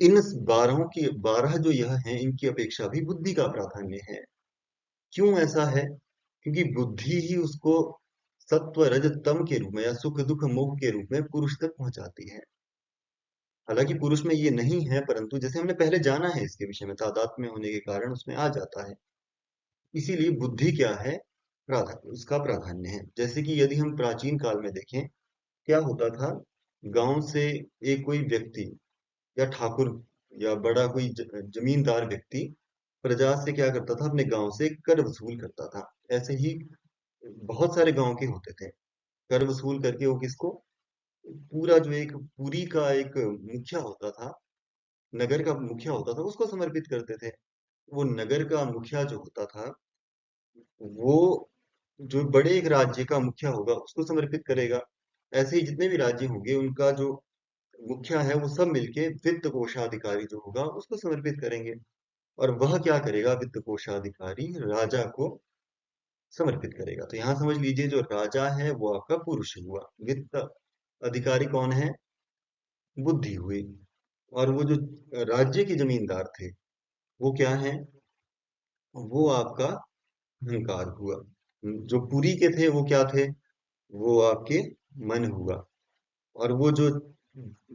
इन 12 जो यह हैं, इनकी अपेक्षा भी बुद्धि का प्राधान्य है। क्यों ऐसा है, क्योंकि बुद्धि ही उसको सत्व रज तम के रूप में या सुख दुख मोह के रूप में पुरुष तक पहुंचाती है। हालांकि पुरुष में ये नहीं है, परंतु जैसे हमने पहले जाना है इसके विषय में, तादात्म्य में होने के कारण उसमें आ जाता है। इसीलिए बुद्धि क्या है, प्राधान्य, उसका प्राधान्य है। जैसे कि यदि हम प्राचीन काल में देखें, क्या होता था, गांव से एक कोई व्यक्ति या ठाकुर या बड़ा कोई जमींदार व्यक्ति प्रजा से क्या करता था, अपने गांव से कर वसूल करता था। ऐसे ही बहुत सारे गांव के होते थे। कर वसूल करके वो किसको, पूरा जो एक पुरी का एक मुखिया होता था, नगर का मुखिया होता था, उसको समर्पित करते थे। वो नगर का मुखिया जो होता था, वो जो बड़े एक राज्य का मुखिया होगा उसको समर्पित करेगा। ऐसे ही जितने भी राज्य होंगे उनका जो मुखिया है वो सब मिलके वित्त कोषाधिकारी जो होगा उसको समर्पित करेंगे। और वह क्या करेगा, वित्त कोषाधिकारी राजा को समर्पित करेगा। तो यहाँ समझ लीजिए, जो राजा है वो आपका पुरुष हुआ, वित्त अधिकारी कौन है, बुद्धि हुई। और वो जो राज्य के जमींदार थे वो क्या है, वो आपका अहंकार हुआ। जो पुरी के थे वो क्या थे, वो आपके मन हुआ। और वो जो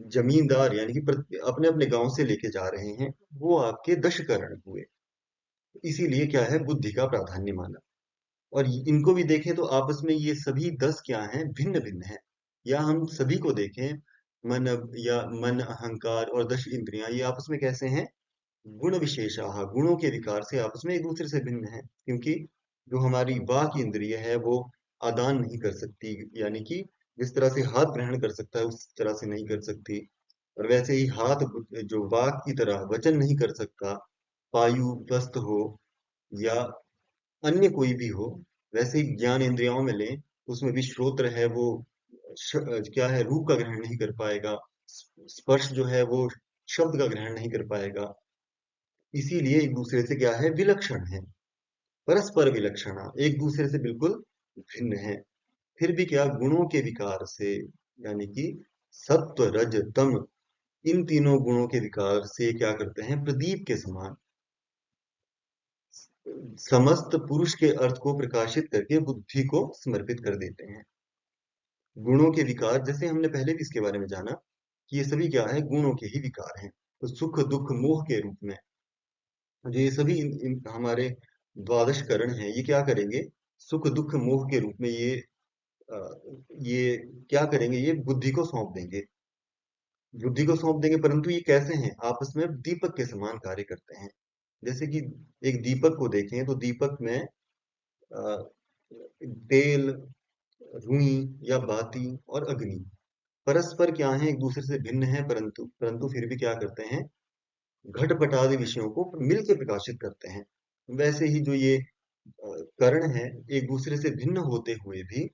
जमींदार यानी कि अपने अपने गांव से लेके जा रहे हैं, वो आपके दशकरण हुए। इसीलिए क्या है, बुद्धि का प्राधान्य माना। और इनको भी देखें तो आपस में ये सभी 10 क्या हैं, भिन्न भिन्न हैं। या हम सभी को देखें, मन या मन अहंकार और 10 इंद्रियां ये आपस में कैसे हैं, गुण विशेषाः, गुणों के विकार से आपस में एक दूसरे से भिन्न है। क्योंकि जो हमारी वाक इंद्रिय है वो आदान नहीं कर सकती, यानी कि जिस तरह से हाथ ग्रहण कर सकता है उस तरह से नहीं कर सकती। और वैसे ही हाथ जो वाक की तरह वचन नहीं कर सकता, पायु वस्त हो या अन्य कोई भी हो। वैसे ही ज्ञान इंद्रियों में लें, उसमें भी श्रोत्र है वो क्या है, रूप का ग्रहण नहीं कर पाएगा। स्पर्श जो है वो शब्द का ग्रहण नहीं कर पाएगा। इसीलिए एक दूसरे से क्या है, विलक्षण है, परस्पर विलक्षणा, एक दूसरे से बिल्कुल भिन्न है। फिर भी क्या, गुणों के विकार से, यानी कि सत्व रज तम, इन तीनों गुणों के विकार से क्या करते हैं, प्रदीप के समान समस्त पुरुष के अर्थ को प्रकाशित करके बुद्धि को समर्पित कर देते हैं। गुणों के विकार, जैसे हमने पहले भी इसके बारे में जाना कि ये सभी क्या है, गुणों के ही विकार हैं। तो सुख दुख मोह के रूप में जो ये सभी हमारे द्वादश करण हैं, ये क्या करेंगे, सुख दुख मोह के रूप में अ, ये क्या करेंगे, ये बुद्धि को सौंप देंगे। बुद्धि को सौंप देंगे, परंतु ये कैसे हैं, आपस में दीपक के समान कार्य करते हैं। जैसे कि एक दीपक को देखें तो दीपक में अ, तेल, रुई या बाती और अग्नि परस्पर क्या है, एक दूसरे से भिन्न है, परंतु परंतु फिर भी क्या करते हैं, घटपट आदि विषयों को मिलकर प्रकाशित करते हैं। वैसे ही जो ये करण है, एक दूसरे से भिन्न होते हुए भी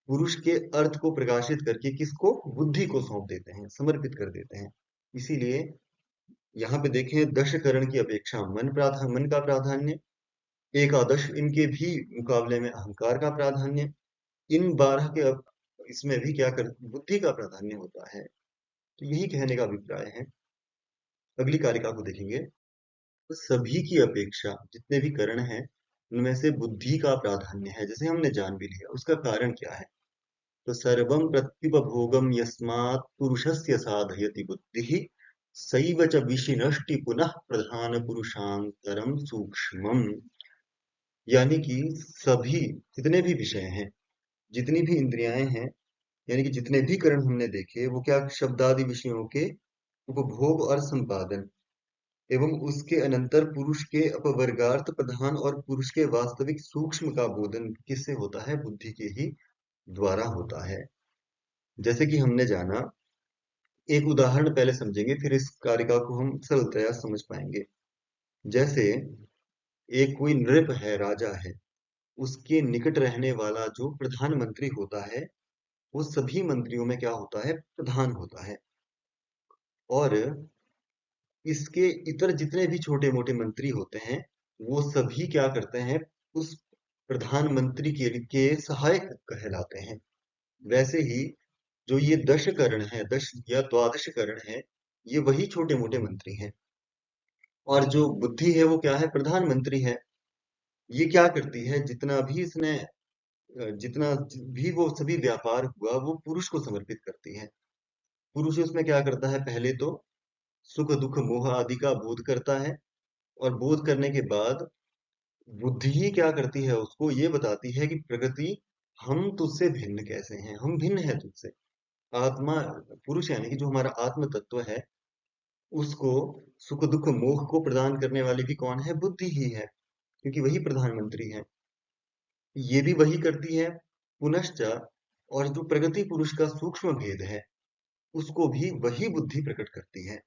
पुरुष के अर्थ को प्रकाशित करके किसको, बुद्धि को सौंप देते हैं, समर्पित कर देते हैं। इसीलिए यहाँ पे देखें, दश करण की अपेक्षा मन का प्राधान्य, एकादश इनके भी मुकाबले में अहंकार का प्राधान्य, इन 12 के इसमें भी क्या कर, बुद्धि का प्राधान्य होता है। तो यही कहने का अभिप्राय है। अगली कारिका को देखेंगे, तो सभी की अपेक्षा जितने भी करण हैं, उनमें से बुद्धि का प्राधान्य है, जैसे हमने जान भी लिया। उसका कारण क्या है, तो सर्वं प्रत्युपभोगं यस्मात् पुरुषस्य साधयति बुद्धिः सैव च विशिनष्टि पुनः प्रधान पुरुषांतरम सूक्ष्मम। यानी कि सभी जितने भी विषय हैं, जितनी भी इंद्रियाएं हैं, यानी कि जितने भी करण हमने देखे, वो क्या, शब्दादि विषयों के उपभोग और संपादन एवं उसके अनंतर पुरुष के अपवर्गार्थ प्रधान और पुरुष के वास्तविक सूक्ष्म का बोधन किससे होता है, बुद्धि के ही द्वारा होता है। जैसे कि हमने जाना, एक उदाहरण पहले समझेंगे, फिर इस कारिका को हम सरलतया समझ पाएंगे। जैसे एक कोई नृप है, राजा है, उसके निकट रहने वाला जो प्रधानमंत्री होता है, वो सभी मंत्रियों में क्या होता है, प्रधान होता है। और इसके इतर जितने भी छोटे मोटे मंत्री होते हैं, वो सभी क्या करते हैं, उस प्रधानमंत्री के सहायक कहलाते हैं। वैसे ही जो ये दश करण है, दश या द्वादश करण है, ये वही छोटे मोटे मंत्री हैं। और जो बुद्धि है वो क्या है, प्रधानमंत्री है। ये क्या करती है, जितना भी इसने जितना भी वो सभी व्यापार हुआ, वो पुरुष को समर्पित करती है। पुरुष उसमें क्या करता है, पहले तो सुख दुख मोह आदि का बोध करता है, और बोध करने के बाद बुद्धि ही क्या करती है, उसको ये बताती है कि प्रकृति, हम तुझसे भिन्न कैसे हैं, हम भिन्न है तुझसे। आत्मा, पुरुष यानी कि जो हमारा आत्म तत्व है, उसको सुख दुख मोह को प्रदान करने वाली भी कौन है, बुद्धि ही है, क्योंकि वही प्रधानमंत्री है। ये भी वही करती है। पुनश्च और जो प्रगति पुरुष का सूक्ष्म भेद है, उसको भी वही बुद्धि प्रकट करती है।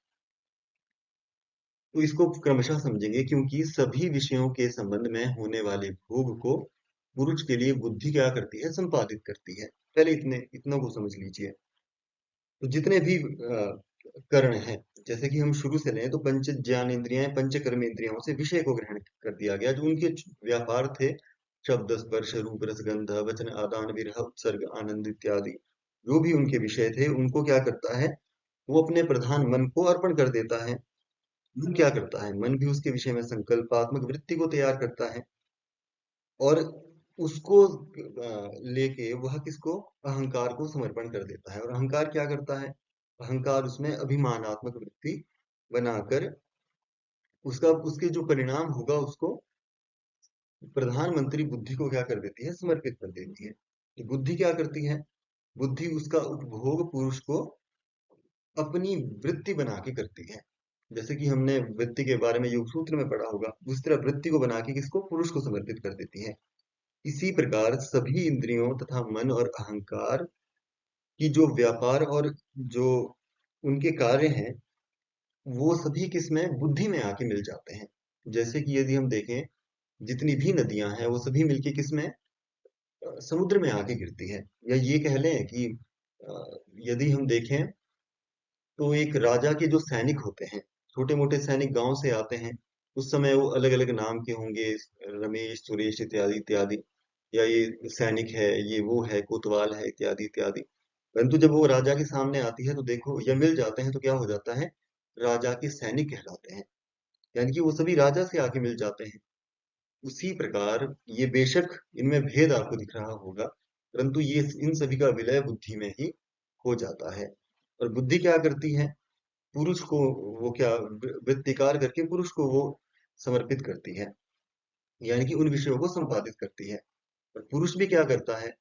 तो इसको क्रमशः समझेंगे, क्योंकि सभी विषयों के संबंध में होने वाले भोग को पुरुष के लिए बुद्धि क्या करती है, संपादित करती है। पहले इतनों को समझ लीजिए। तो जितने भी करण हैं, जैसे कि हम शुरू से लें तो पंच ज्ञान इंद्रियां, पंच कर्म इंद्रियों से विषय को ग्रहण कर दिया गया, जो उनके व्यापार थे, शब्द स्पर्श रूप रस गंध वचन आदान विरह उत्सर्ग आनंद इत्यादि, जो भी उनके विषय थे, उनको क्या करता है, वो अपने प्रधान मन को अर्पण कर देता है। मन क्या करता है, मन भी उसके विषय में संकल्पात्मक वृत्ति को तैयार करता है, और उसको लेके वह किसको, अहंकार को समर्पण कर देता है। और अहंकार क्या करता है, अहंकार उसमें अभिमानात्मक वृत्ति बनाकर उसका, उसके जो परिणाम होगा उसको प्रधानमंत्री बुद्धि को क्या कर देती है, समर्पित कर देती है। तो बुद्धि क्या करती है, बुद्धि उसका उपभोग पुरुष को अपनी वृत्ति बना के करती है। जैसे कि हमने वृत्ति के बारे में योग सूत्र में पढ़ा होगा, उस तरह वृत्ति को बना के किसको, पुरुष को समर्पित कर देती है। इसी प्रकार सभी इंद्रियों तथा मन और अहंकार की जो व्यापार और जो उनके कार्य हैं, वो सभी किसमें, बुद्धि में आके मिल जाते हैं। जैसे कि यदि हम देखें, जितनी भी नदियां हैं, वो सभी मिलके किसमें, समुद्र में आके गिरती है। या ये कह लें कि यदि हम देखें तो एक राजा के जो सैनिक होते हैं, छोटे मोटे सैनिक गांव से आते हैं, उस समय वो अलग अलग नाम के होंगे, रमेश सुरेश इत्यादि इत्यादि, या ये सैनिक है, ये वो है, कोतवाल है, इत्यादि इत्यादि। परंतु जब वो राजा के सामने आती है तो देखो, या मिल जाते हैं तो क्या हो जाता है, राजा के सैनिक कहलाते हैं। यानी कि वो सभी राजा से आके मिल जाते हैं। उसी प्रकार ये बेशक इनमें भेद आपको दिख रहा होगा, परंतु ये इन सभी का विलय बुद्धि में ही हो जाता है। और बुद्धि क्या करती है? पुरुष को वो क्या वृत्तिकार करके पुरुष को वो समर्पित करती है, यानी कि उन विषयों को संपादित करती है। और पुरुष भी क्या करता है?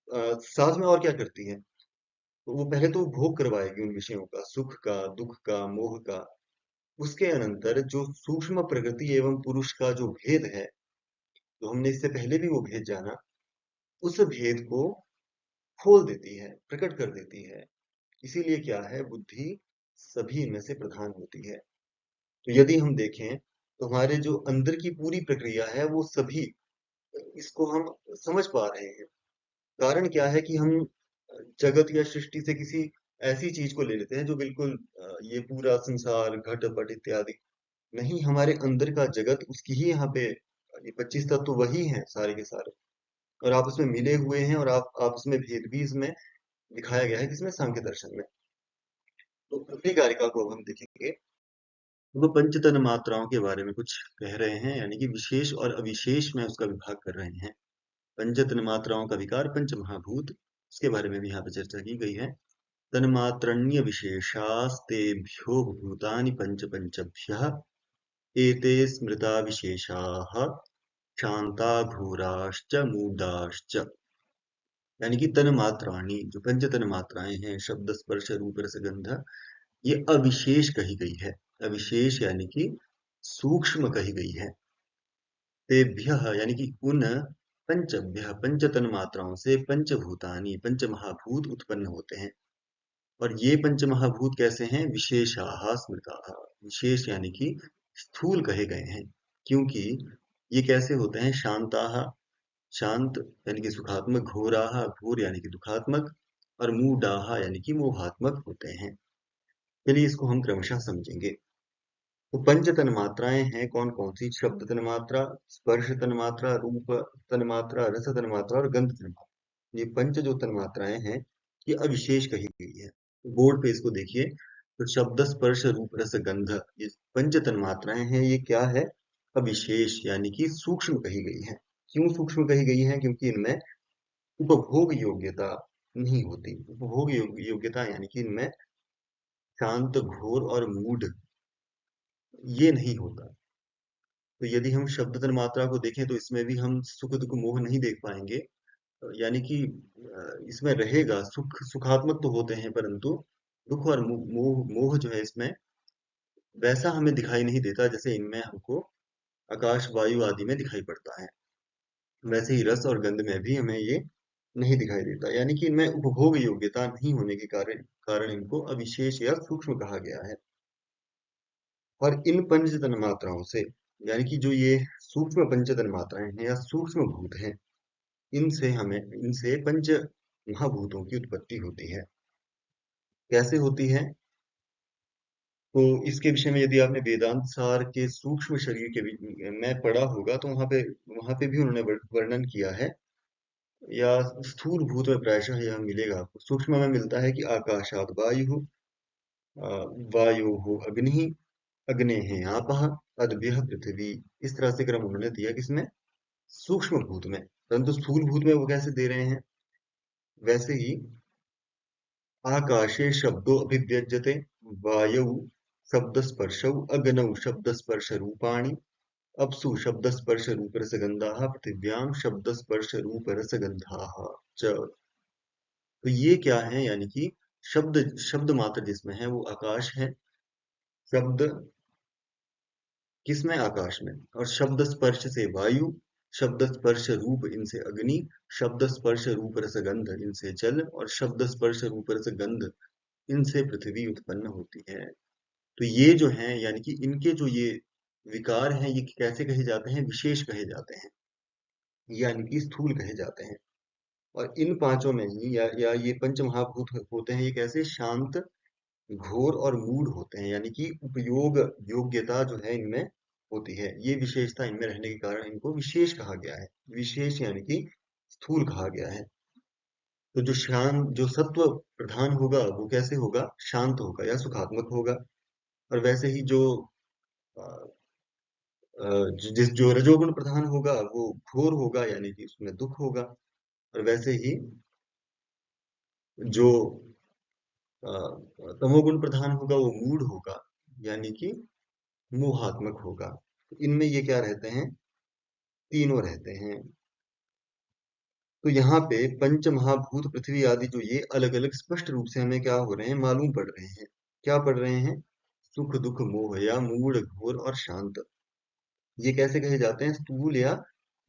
साथ में और क्या करती है? तो वो पहले तो भोग करवाएगी उन विषयों का, सुख का, दुख का, मोह का। उसके अनंतर जो सूक्ष्म प्रकृति एवं पुरुष का जो भेद है, तो हमने इससे पहले भी वो भेद जाना, उस भेद को खोल देती है, प्रकट कर देती है। इसीलिए क्या है, बुद्धि सभी इनमें से प्रधान होती है। तो यदि हम देखें तो हमारे जो अंदर की पूरी प्रक्रिया है वो सभी इसको हम समझ पा रहे हैं। कारण क्या है कि हम जगत या सृष्टि से किसी ऐसी चीज को ले लेते हैं जो बिल्कुल ये पूरा संसार घट पट इत्यादि नहीं, हमारे अंदर का जगत उसकी ही यहाँ पे ये 25 तत्व वही हैं सारे के सारे, और आपस में मिले हुए हैं, और आप आपस में भेद भी इसमें दिखाया गया है किसमें, सांख्य दर्शन में। तो पृथ्वी कारिका को अब हम देखेंगे। वो पंचतन मात्राओं के बारे में कुछ कह रहे हैं, यानी कि विशेष और अविशेष में उसका विभाग कर रहे हैं। पंचतन मात्राओं का विकार पंच महाभूत, इसके बारे में भी यहाँ पे चर्चा की गई है। तन्मात्रण्य विशेषास्तेभ्यो भूतानि पंच पंचभ्यः एते स्मृता विशेषाः शांता घोराश्च मूढ़ाश्च। यानी कि तन मात्राणी, जो पंच तन मात्राएं हैं, शब्द स्पर्श रूप रस गंध, ये अविशेष कही गई है। अविशेष यानी कि सूक्ष्म कही गई है। तेभ्यः यानी कि उन पंचभ्य पंचतन मात्राओं से पंचभूतानि पंच महाभूत उत्पन्न होते हैं। और ये पंच महाभूत कैसे हैं? विशेषाः स्मृताः, विशेष यानी कि स्थूल कहे गए हैं। क्योंकि ये कैसे होते हैं? शांताः, शांत यानी कि सुखात्मक, घोराः, घोर यानी कि दुखात्मक, और मूढ़ाः यानी कि मोहात्मक होते हैं। चलिए इसको हम क्रमशः समझेंगे। तो पंच तन्मात्राएं हैं कौन कौन सी? शब्द तन्मात्रा, स्पर्श तन्मात्रा, रूप तन्मात्रा, रस तन्मात्रा और गंध तन्मात्रा। ये पंच जो तन्मात्राएं हैं ये अविशेष कही गई है। बोर्ड पे इसको देखिए। तो शब्द स्पर्श रूप रस गंध, ये पंच तन्मात्राएं हैं, ये क्या है? अविशेष यानी कि सूक्ष्म कही गई है। क्यों सूक्ष्म कही गई है? क्योंकि इनमें उपभोग योग्यता नहीं होती। उपभोग योग्यता यानी कि इनमें शांत, घोर और मूढ़ ये नहीं होता। तो यदि हम शब्द तन्मात्रा को देखें तो इसमें भी हम सुख दुख मोह नहीं देख पाएंगे। यानी कि इसमें रहेगा सुख, सुखात्मक तो होते हैं, परंतु दुख और मोह मोह जो है इसमें वैसा हमें दिखाई नहीं देता जैसे इनमें हमको आकाश वायु आदि में दिखाई पड़ता है। वैसे ही रस और गंध में भी हमें ये नहीं दिखाई देता। यानी कि इनमें उपभोग योग्यता नहीं होने के कारण कारण इनको अविशेष या सूक्ष्म कहा गया है। और इन पंच तन्मात्राओं से, यानी कि जो ये सूक्ष्म पंच तन्मात्राएं हैं या सूक्ष्म भूत हैं, इनसे पंच महाभूतों की उत्पत्ति होती है। कैसे होती है? तो इसके विषय में यदि आपने वेदांत सार के सूक्ष्म शरीर के में पढ़ा होगा तो वहां पे भी उन्होंने वर्णन किया है। या स्थूल भूत में प्रायशः यह मिलेगा आपको। सूक्ष्म में मिलता है कि आकाशात वायु, वायु हो अग्नि, अग्ने है आपः, अद्भ्यः पृथ्वी। इस तरह से क्रम उन्होंने दिया किसमें? सूक्ष्म भूत में। परंतु स्थूल भूत में वो कैसे दे रहे हैं? वैसे ही आकाशे शब्दो अभिव्यज्यते, वायौ शब्दस्पर्शौ, अग्नौ शब्दस्पर्शरूपाणि, अप्सु शब्दस्पर्शरूपरसगन्धाः, पृथिव्यां शब्दस्पर्शरूपरसगन्धाः च। तो ये क्या है? यानी कि शब्द शब्द मात्र जिसमें है वो आकाश है। शब्द किसमें? आकाश में। और शब्द स्पर्श से वायु, शब्द स्पर्श रूप इनसे अग्नि, शब्द स्पर्श रूप रसगंध इनसे जल, और शब्द स्पर्श रूप रसगंध इनसे पृथ्वी उत्पन्न होती है। तो ये जो हैं, यानी कि इनके जो ये विकार हैं, ये कैसे कहे जाते हैं? विशेष कहे जाते हैं, यानी कि स्थूल कहे जाते हैं। और इन पांचों में ही या ये पंच महाभूत होते हैं, ये कैसे? शांत, घोर और मूढ़ होते हैं। यानी कि उपयोग योग्यता जो है इनमें होती है। ये विशेषता इनमें रहने के कारण इनको विशेष कहा गया है। विशेष यानी कि स्थूल कहा गया है। तो जो शांत, जो सत्व प्रधान होगा वो कैसे होगा? शांत होगा या सुखात्मक होगा। और वैसे ही जो अ, जो रजोगुण प्रधान होगा वो घोर होगा, यानी कि उसमें दुख होगा। और वैसे ही जो अ, तमोगुण प्रधान होगा वो मूढ़ होगा, यानी कि मोहात्मक होगा। तो इनमें ये क्या रहते हैं, तीनों रहते हैं। तो यहाँ पे पंच महाभूत पृथ्वी आदि जो ये अलग अलग स्पष्ट रूप से हमें क्या हो रहे हैं, मालूम पड़ रहे हैं। क्या पड़ रहे हैं? सुख दुख मोह या मूढ़ घोर और शांत। ये कैसे कहे जाते हैं? स्थूल या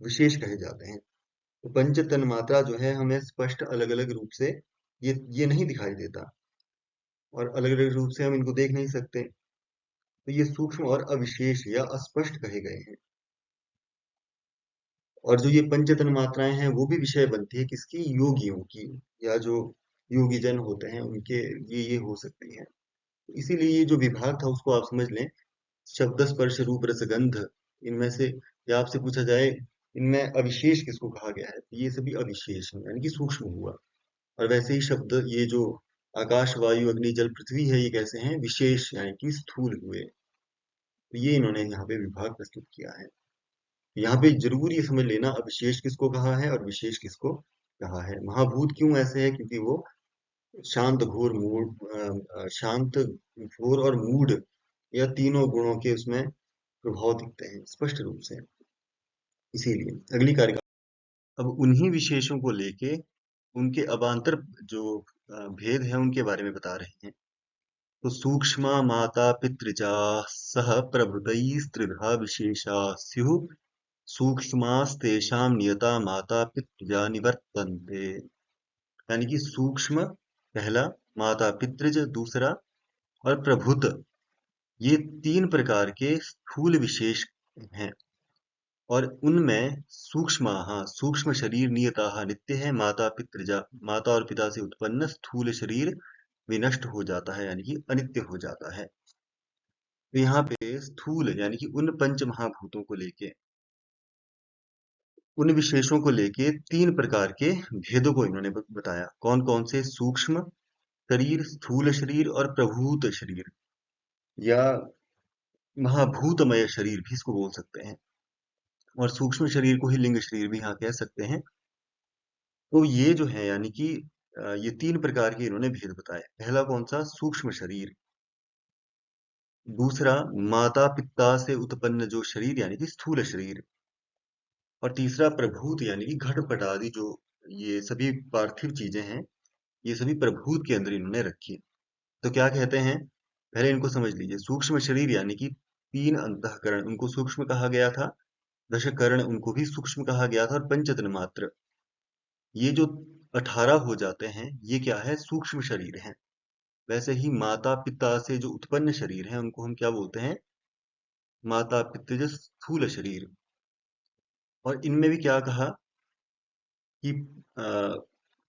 विशेष कहे जाते हैं। तो पंच तन मात्रा जो है हमें स्पष्ट अलग अलग रूप से ये नहीं दिखाई देता, और अलग अलग रूप से हम इनको देख नहीं सकते। तो ये सूक्ष्म और अविशेष या अस्पष्ट कहे गए हैं। और जो ये पंचतन मात्राएं हैं वो भी विषय बनती है किसकी? योगियों की, या जो योगी जन होते हैं उनके, ये हो सकती है। इसीलिए ये जो विभाग था उसको आप समझ लें, शब्द स्पर्श रूप रसगंध, इनमें से, या आपसे पूछा जाए इनमें अविशेष किसको कहा गया है, तो ये सभी अविशेष हैं, यानी कि सूक्ष्म हुआ। और वैसे ही शब्द ये जो आकाश वायु अग्नि जल पृथ्वी है, ये कैसे हैं? विशेष, यानी कि स्थूल हुए। तो ये इन्होंने यहाँ पे विभाग प्रस्तुत किया है। यहाँ पे जरूर ये समझ लेना अविशेष किसको कहा है और विशेष किसको कहा है। महाभूत क्यों ऐसे है? क्योंकि वो शांत घोर मूड, शांत घोर और मूड, या तीनों गुणों के उसमें प्रभाव दिखते हैं स्पष्ट रूप से। इसीलिए अगली कार्य, अब उन्हीं विशेषों को लेके उनके अवान्तर जो भेद है उनके बारे में बता रहे हैं। तो सूक्ष्मा माता पितृजा सह प्रभृतैस्त्रिधा विशेषा स्युः सूक्ष्मास्तेषां नियता माता पितृजा निवर्तन्ते। यानी कि सूक्ष्म पहला, माता पितृज दूसरा, और प्रभुत, ये तीन प्रकार के स्थूल विशेष हैं। और उनमें सूक्ष्म, हाँ, सूक्ष्म शरीर नियता नित्य है, माता पितृजा, माता और पिता से उत्पन्न स्थूल शरीर विनष्ट हो जाता है, यानी कि अनित्य हो जाता है। तो यहाँ पे स्थूल यानी कि उन पंच महाभूतों को लेके, उन विशेषों को लेके तीन प्रकार के भेदों को इन्होंने बताया। कौन कौन से? सूक्ष्म शरीर, स्थूल शरीर और प्रभूत शरीर, या महाभूतमय शरीर भी इसको बोल सकते हैं। और सूक्ष्म शरीर को ही लिंग शरीर भी यहाँ कह सकते हैं। तो ये जो है, यानी कि ये तीन प्रकार के इन्होंने भेद बताए। पहला कौन सा? सूक्ष्म शरीर। दूसरा, माता पिता से उत्पन्न जो शरीर, यानी कि स्थूल शरीर। और तीसरा प्रभूत, यानी कि घटपट आदि जो ये सभी पार्थिव चीजें हैं, ये सभी प्रभूत के अंदर इन्होंने रखी। तो क्या कहते हैं, पहले इनको समझ लीजिए। सूक्ष्म शरीर यानी कि तीन अंतःकरण, उनको सूक्ष्म कहा गया था। दशकर्ण, उनको भी सूक्ष्म कहा गया था। और पंचतन मात्र, ये जो 18 हो जाते हैं, ये क्या है? सूक्ष्म शरीर हैं। वैसे ही माता पिता से जो उत्पन्न शरीर है उनको हम क्या बोलते हैं? माता पितृज स्थूल शरीर। और इनमें भी क्या कहा कि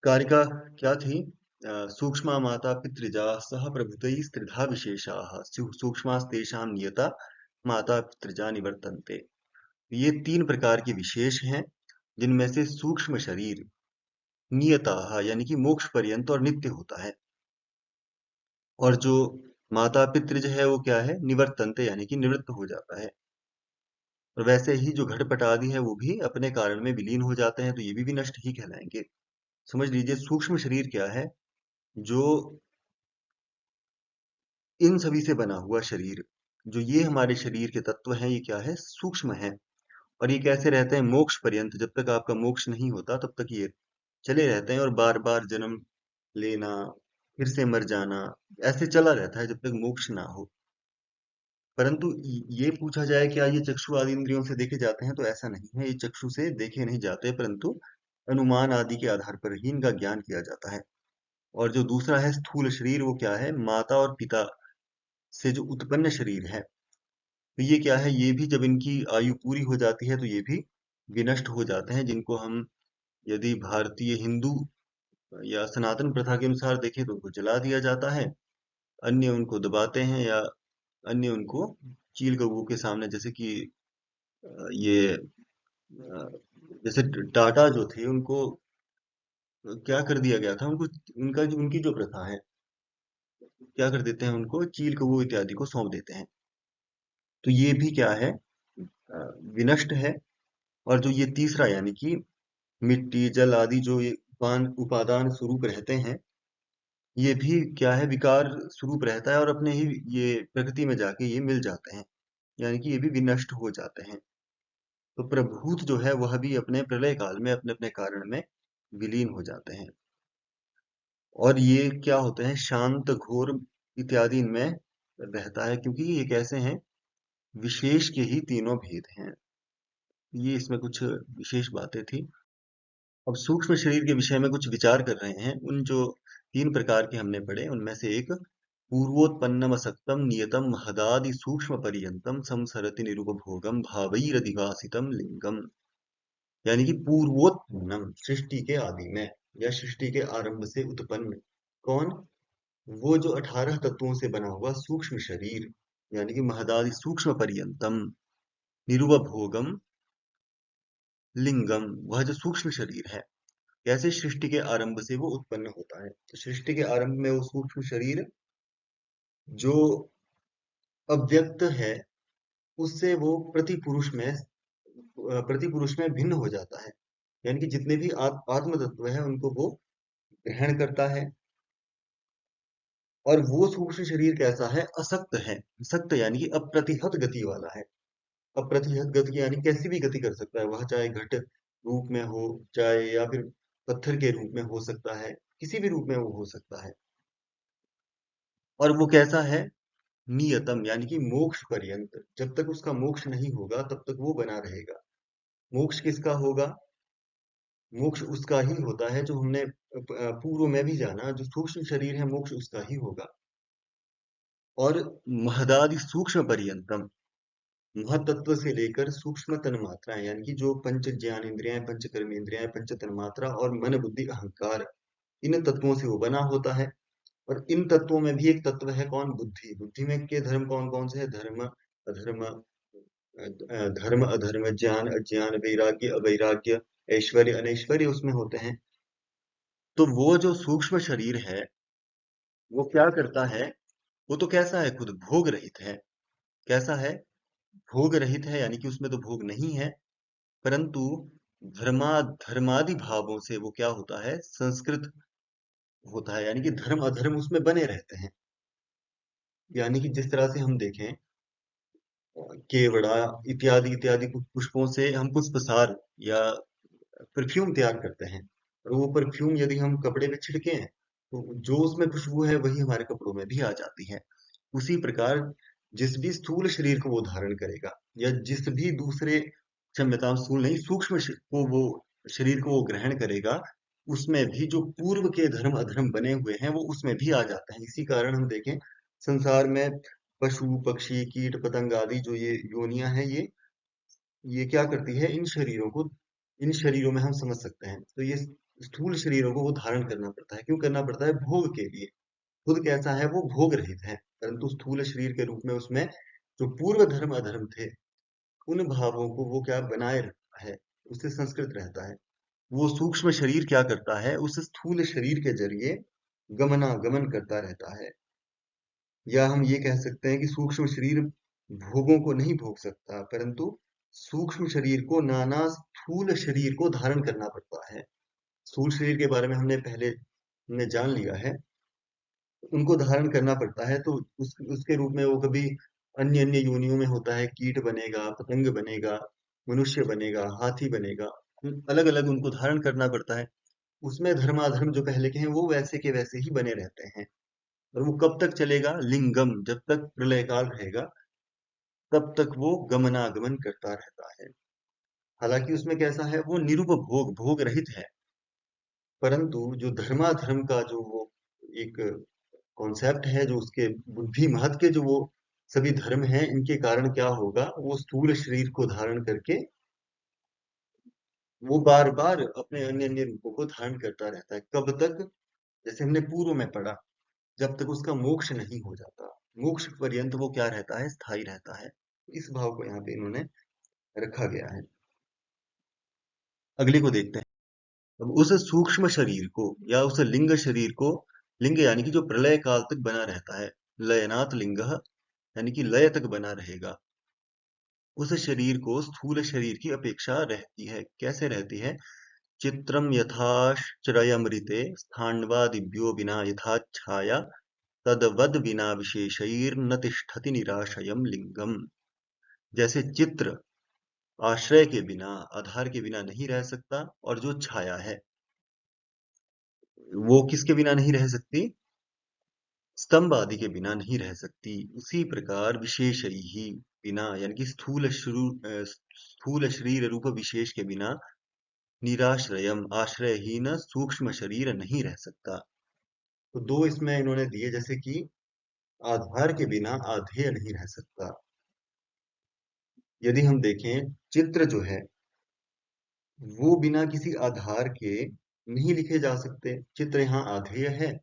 कारिका क्या थी? सूक्ष्मा माता पितृजा सह प्रभुतैः स्त्रिधा विशेषाः सूक्ष्मास्तेषां नियता माता पितृजा निवर्तन्ते। ये तीन प्रकार के विशेष हैं, जिनमें से सूक्ष्म शरीर नियता, यानी कि मोक्ष पर्यंत और नित्य होता है। और जो माता पितृज है वो क्या है? निवर्तन्ते, यानी कि निवृत्त हो जाता है। और वैसे ही जो घटपट आदि है वो भी अपने कारण में विलीन हो जाते हैं, तो ये भी विनष्ट ही कहलाएंगे। समझ लीजिए, सूक्ष्म शरीर क्या है? जो इन सभी से बना हुआ शरीर, जो ये हमारे शरीर के तत्व हैं, ये क्या है? सूक्ष्म है। और ये कैसे रहते हैं? मोक्ष पर्यंत, जब तक आपका मोक्ष नहीं होता तब तक ये चले रहते हैं, और बार बार जन्म लेना, फिर से मर जाना, ऐसे चला रहता है जब तक मोक्ष ना हो। परंतु ये पूछा जाए क्या ये चक्षु आदि इंद्रियों से देखे जाते हैं, तो ऐसा नहीं है। ये चक्षु से देखे नहीं जाते, परंतु अनुमान आदि के आधार पर ही इनका ज्ञान किया जाता है। और जो दूसरा है स्थूल शरीर, वो क्या है? माता और पिता से जो उत्पन्न शरीर है। तो ये क्या है? ये भी जब इनकी आयु पूरी हो जाती है तो ये भी विनष्ट हो जाते हैं, जिनको हम यदि भारतीय हिंदू या सनातन प्रथा के अनुसार देखें तो उनको जला दिया जाता है। अन्य उनको दबाते हैं, या अन्य उनको चील कौओं के सामने, जैसे कि ये जैसे टाटा जो थे उनको क्या कर दिया गया था, उनको, उनकी जो प्रथा है, क्या कर देते हैं, उनको चील कौओं इत्यादि को सौंप देते हैं। तो ये भी क्या है? विनष्ट है। और जो ये तीसरा, यानी कि मिट्टी जल आदि जो ये उपादान स्वरूप रहते हैं, ये भी क्या है, विकार स्वरूप रहता है और अपने ही ये प्रकृति में जाके ये मिल जाते हैं, यानी कि ये भी विनष्ट हो जाते हैं। तो प्रभूत जो है वह भी अपने प्रलय काल में अपने अपने कारण में विलीन हो जाते हैं। और ये क्या होते हैं, शांत घोर इत्यादि इनमें रहता है, क्योंकि ये कैसे हैं, विशेष के ही तीनों भेद हैं। ये इसमें कुछ विशेष बातें थी। अब सूक्ष्म शरीर के विषय में कुछ विचार कर रहे हैं। उन जो 3 प्रकार के हमने पढ़े उनमें से एक पूर्वोत्पन्नम असक्तम नियतम महदादि सूक्ष्म पर्यंतम संसरति निरुपभोगम भावैरधिवासितम लिंगम, यानी कि पूर्वोत्पन्नम, सृष्टि के आदि में या सृष्टि के आरंभ से उत्पन्न कौन, वो जो 18 तत्वों से बना हुआ सूक्ष्म शरीर, यानी कि महदादि सूक्ष्म पर्यंतम, निरुपभोगम लिंगम, वह जो सूक्ष्म शरीर है कैसे सृष्टि के आरंभ से वो उत्पन्न होता है। तो सृष्टि के आरंभ में वो सूक्ष्म शरीर जो अव्यक्त है, उससे वो प्रति पुरुष में भिन्न हो जाता है, यानी कि जितने भी आत्म तत्व है उनको वो ग्रहण करता है। और वो सूक्ष्म शरीर कैसा है, असक्त है। सक्त यानी कि अप्रतिहत गति वाला है। अप्रतिहत गति यानी कैसी भी गति कर सकता है वह, चाहे घट रूप में हो, चाहे या फिर पत्थर के रूप में हो सकता है, किसी भी रूप में वो हो सकता है। और वो कैसा है, नियतम, यानी कि मोक्ष पर्यंत, जब तक उसका मोक्ष नहीं होगा तब तक वो बना रहेगा। मोक्ष किसका होगा, मोक्ष उसका ही होता है जो हमने पूर्व में भी जाना, जो सूक्ष्म शरीर है मोक्ष उसका ही होगा। और महदादि सूक्ष्म पर्यंतम, महतत्व से लेकर सूक्ष्म तन मात्राएं, यानी कि जो पंच ज्ञान इंद्रियां, पंच कर्म इंद्रियां, पंच तन मात्रा और मन बुद्धि अहंकार, इन तत्वों से वो बना होता है। और इन तत्वों में भी एक तत्व है कौन, बुद्धि। बुद्धि में के धर्म कौन कौन से है, धर्म अधर्म, धर्म अधर्म, ज्ञान अज्ञान, वैराग्य अवैराग्य, ऐश्वर्य अनैश्वर्य उसमें होते हैं। तो वो जो सूक्ष्म शरीर है वो क्या करता है, वो तो कैसा है, खुद भोग रहित है। कैसा है, भोग रहित है, यानी कि उसमें तो भोग नहीं है, परंतु धर्मादि भावों से वो क्या होता है, संस्कृत होता है, यानी कि धर्म अधर्म उसमें बने रहते हैं। यानी कि जिस तरह से हम देखें, केवड़ा इत्यादि इत्यादि पुष्पों से हम पुष्पसार या परफ्यूम तैयार करते हैं। और वो परफ्यूम यदि हम कपड़े पे छिड़के हैं तो जो उसमें खुशबू है वही हमारे कपड़ों में भी आ जाती है। उसी प्रकार जिस भी स्थूल शरीर को वो धारण करेगा, या जिस भी दूसरे, क्षम्यताम, स्थूल नहीं, को वो शरीर को वो ग्रहण करेगा, उसमें भी जो पूर्व के धर्म अधर्म बने हुए हैं वो उसमें भी आ जाते हैं। इसी कारण हम देखें संसार में पशु पक्षी कीट पतंग आदि जो ये योनियां हैं, ये क्या करती है, इन शरीरों में हम समझ सकते हैं। तो ये स्थूल शरीरों को वो धारण करना पड़ता है। क्यों करना पड़ता है, भोग के लिए। खुद कैसा है, वो भोग रहित है, परंतु स्थूल शरीर के रूप में उसमें जो पूर्व धर्म अधर्म थे उन भावों को वो क्या बनाए रखता है, उससे संस्कृत रहता है। वो सूक्ष्म शरीर क्या करता है, उस स्थूल शरीर के जरिए गमनागमन करता रहता है। या हम ये कह सकते हैं कि सूक्ष्म शरीर भोगों को नहीं भोग सकता, परंतु सूक्ष्म शरीर को, नाना स्थूल शरीर को धारण करना पड़ता है। स्थूल शरीर के बारे में हमने जान लिया है। उनको धारण करना पड़ता है, तो उसके रूप में वो कभी अन्य अन्य योनियों में होता है, कीट बनेगा, पतंग बनेगा, मनुष्य बनेगा, हाथी बनेगा, अलग अलग उनको धारण करना पड़ता है। उसमें धर्माधर्म जो पहले के हैं वो वैसे के वैसे ही बने रहते हैं। और वो कब तक चलेगा, लिंगम, जब तक प्रलय काल रहेगा तब तक वो गमनागमन करता रहता है। हालांकि उसमें कैसा है, वो निरुपभोग, भोग रहित है, परंतु जो धर्माधर्म का जो वो एक कॉन्सेप्ट है, जो उसके बुद्धि महत के जो वो सभी धर्म हैं, इनके कारण क्या होगा, वो स्थूल शरीर को धारण करके वो बार बार अपने अन्य अन्य रूपों को धारण करता रहता है। कब तक, जैसे हमने पूर्व में पढ़ा, जब तक उसका मोक्ष नहीं हो जाता। मोक्ष पर्यंत वो क्या रहता है, स्थायी रहता है। इस भाव को यहाँ पे इन्होंने रखा गया है। अगले को देखते हैं। अब उस सूक्ष्म शरीर को या उस लिंग शरीर को, लिंग यानी कि जो प्रलय काल तक बना रहता है, लयनात् लिंग, यानी कि लय तक बना रहेगा, उस शरीर को स्थूल शरीर की अपेक्षा रहती है। कैसे रहती है, चित्रम यथाश्चर्यमृते स्थाण्वादिभ्यो विना यथाच्छाया तद्वद विना विशेषैर्न तिष्ठति निराशयम लिंगम। जैसे चित्र आश्रय के बिना, आधार के बिना नहीं रह सकता, और जो छाया है वो किसके बिना नहीं रह सकती? स्तंभ आदि के बिना नहीं रह सकती। उसी प्रकार विशेष ही बिना, यानी कि स्थूल शरीर रूप विशेष के बिना निराश्रयम आश्रयहीन सूक्ष्म शरीर नहीं रह सकता। तो दो इसमें इन्होंने दिए, जैसे कि आधार के बिना आधेय नहीं रह सकता। यदि हम देखें, चित्र जो है वो बिना किसी आधार के नहीं लिखे जा सकते। चित्र यहाँ आधेय है,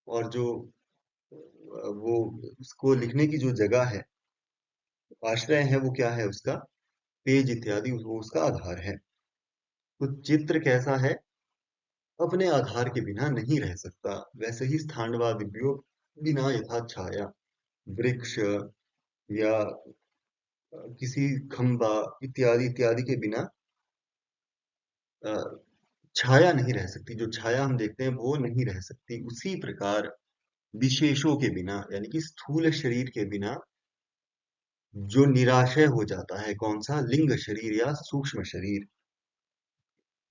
और जो वो उसको लिखने की जो जगह है, आश्रय है, वो क्या है उसका? पेज इत्यादि, वो उसका आधार है। तो चित्र कैसा है? अपने आधार के बिना नहीं रह सकता। वैसे ही स्थाणवादिभ्यो बिना यथा छाया, वृक्ष या किसी खंबा इत्यादि इत्यादि के बिना अ, छाया नहीं रह सकती। जो छाया हम देखते हैं वो नहीं रह सकती। उसी प्रकार विशेषों के बिना, यानी कि स्थूल शरीर के बिना जो निराशय हो जाता है, कौन सा? लिंग शरीर या सूक्ष्म शरीर।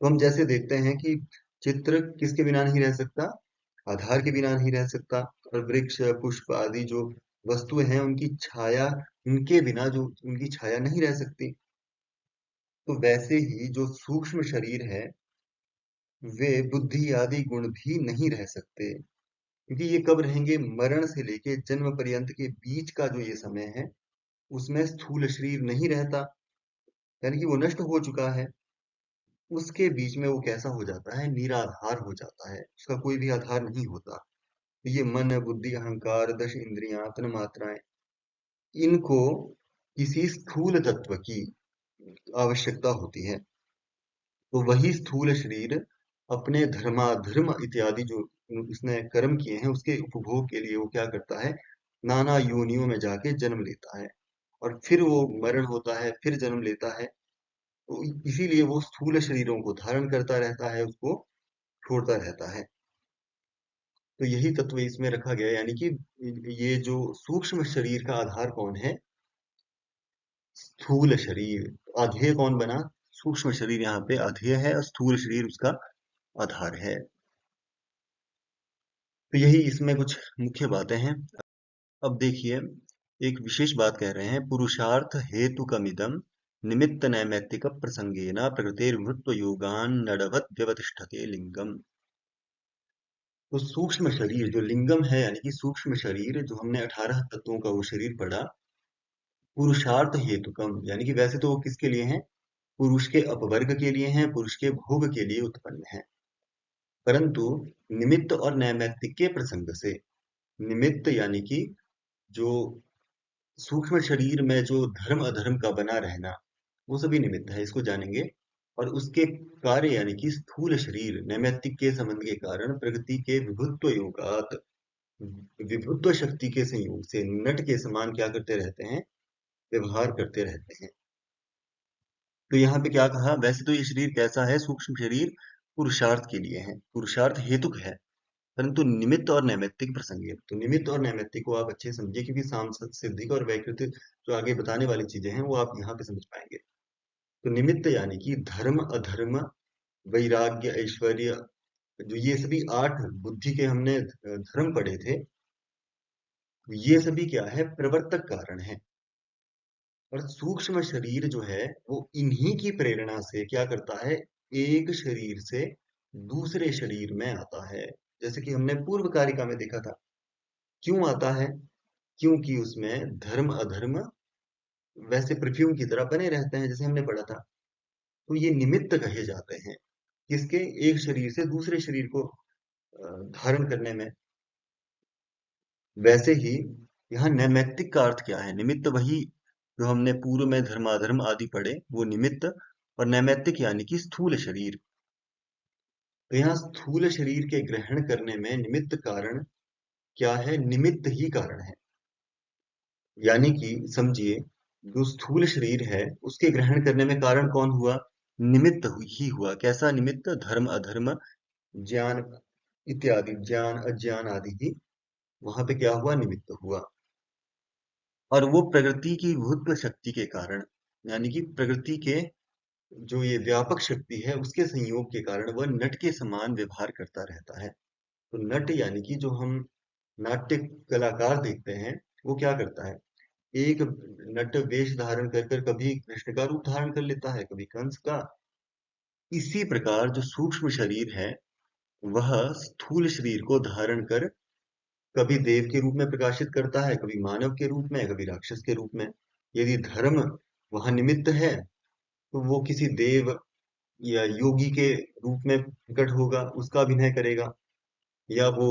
तो हम जैसे देखते हैं कि चित्र किसके बिना नहीं रह सकता? आधार के बिना नहीं रह सकता। और वृक्ष, पुष्प आदि जो वस्तुएं हैं, उनकी छाया, उनके बिना जो उनकी छाया नहीं रह सकती। तो वैसे ही जो सूक्ष्म शरीर है, वे बुद्धि आदि गुण भी नहीं रह सकते। क्योंकि ये कब रहेंगे? मरण से लेके जन्म पर्यंत के बीच का जो ये समय है, उसमें स्थूल शरीर नहीं रहता, यानी कि वो नष्ट हो चुका है। उसके बीच में वो कैसा हो जाता है? निराधार हो जाता है, उसका कोई भी आधार नहीं होता। तो ये मन, बुद्धि, अहंकार, दश इंद्रियां, तन मात्राएं, इनको किसी स्थूल तत्व की आवश्यकता होती है। तो वही स्थूल शरीर अपने धर्माधर्म इत्यादि जो उसने कर्म किए हैं, उसके उपभोग के लिए वो क्या करता है? नाना योनियों में जाके जन्म लेता है, और फिर वो मरण होता है, फिर जन्म लेता है। तो इसीलिए वो स्थूल शरीरों को धारण करता रहता है, उसको छोड़ता रहता है। तो यही तत्व इसमें रखा गया, यानी कि ये जो सूक्ष्म शरीर का आधार कौन है? स्थूल शरीर। अधेय कौन बना? सूक्ष्म शरीर यहाँ पे अधेय है, और स्थूल शरीर उसका आधार है। तो यही इसमें कुछ मुख्य बातें हैं। अब देखिए, एक विशेष बात कह रहे हैं, पुरुषार्थ हेतु कमिदम निमित्त नैमित्तिक प्रसंगेन प्रकृतिर्भृत्व योगान नडवत व्यवतिष्ठते लिंगम। तो सूक्ष्म शरीर जो लिंगम है, यानी कि सूक्ष्म शरीर, जो हमने 18 तत्वों का वो शरीर पढ़ा, पुरुषार्थ हेतुकम, यानी कि वैसे तो वो किसके लिए हैं? पुरुष के अपवर्ग के लिए हैं, पुरुष के भोग के लिए उत्पन्न है। परंतु निमित्त और नैमित्तिक के प्रसंग से, निमित्त यानी कि जो सूक्ष्म शरीर में जो धर्म अधर्म का बना रहना, वो सभी निमित्त है, इसको जानेंगे। और उसके कार्य, यानी कि स्थूल शरीर नैमित्तिक के संबंध के कारण प्रकृति के विभुत्व योगात, विभुत्व शक्ति के संयोग से नट के समान क्या करते रहते हैं? व्यवहार करते रहते हैं। तो यहाँ पे क्या कहा? वैसे तो ये शरीर कैसा है? सूक्ष्म शरीर पुरुषार्थ के लिए है, पुरुषार्थ हेतुक है, परंतु निमित्त और नैमित्तिक प्रसंग है। तो निमित्त और नैमित्तिक को आप अच्छे से समझिए, क्योंकि सांसद सिद्धिक और वैकृत जो आगे बताने वाली चीजें हैं वो आप यहाँ पे समझ पाएंगे। तो निमित्त यानी कि धर्म अधर्म, वैराग्य, ऐश्वर्य, जो ये सभी 8 बुद्धि के हमने धर्म पढ़े थे, ये सभी क्या है? प्रवर्तक कारण है। और सूक्ष्म शरीर जो है वो इन्हीं की प्रेरणा से क्या करता है? एक शरीर से दूसरे शरीर में आता है। जैसे कि हमने पूर्व कारिका में देखा था। क्यों आता है? क्योंकि उसमें धर्म अधर्म वैसे परफ्यूम की तरह बने रहते हैं, जैसे हमने पढ़ा था। तो ये निमित्त कहे जाते हैं, किसके? एक शरीर से दूसरे शरीर को धारण करने में। वैसे ही यहाँ नैमित्तिक का अर्थ क्या है? निमित्त वही जो हमने पूर्व में धर्माधर्म आदि पढ़े, वो निमित्त। और नैमित्तिक यानी कि स्थूल शरीर। तो यहाँ स्थूल शरीर के ग्रहण करने में निमित्त कारण क्या है? निमित्त ही कारण है। यानी कि समझिए, जो स्थूल शरीर है उसके ग्रहण करने में कारण कौन हुआ? निमित्त ही हुआ। कैसा निमित्त? धर्म अधर्म, ज्ञान इत्यादि, ज्ञान अज्ञान आदि ही वहां पे क्या हुआ? निमित्त हुआ। और वो प्रकृति की भूत शक्ति के कारण, यानी कि प्रकृति के जो ये व्यापक शक्ति है उसके संयोग के कारण वह नट के समान व्यवहार करता रहता है। तो नट यानी कि जो हम नाट्य कलाकार देखते हैं, वो क्या करता है? एक नट वेश धारण कर कर कभी कृष्ण का रूप धारण कर लेता है, कभी कंस का। इसी प्रकार जो सूक्ष्म शरीर है वह स्थूल शरीर को धारण कर कभी देव के रूप में प्रकाशित करता है, कभी मानव के रूप में, कभी राक्षस के रूप में। यदि धर्म वहां निमित्त है तो वो किसी देव या योगी के रूप में प्रकट होगा, उसका अभिनय करेगा। या वो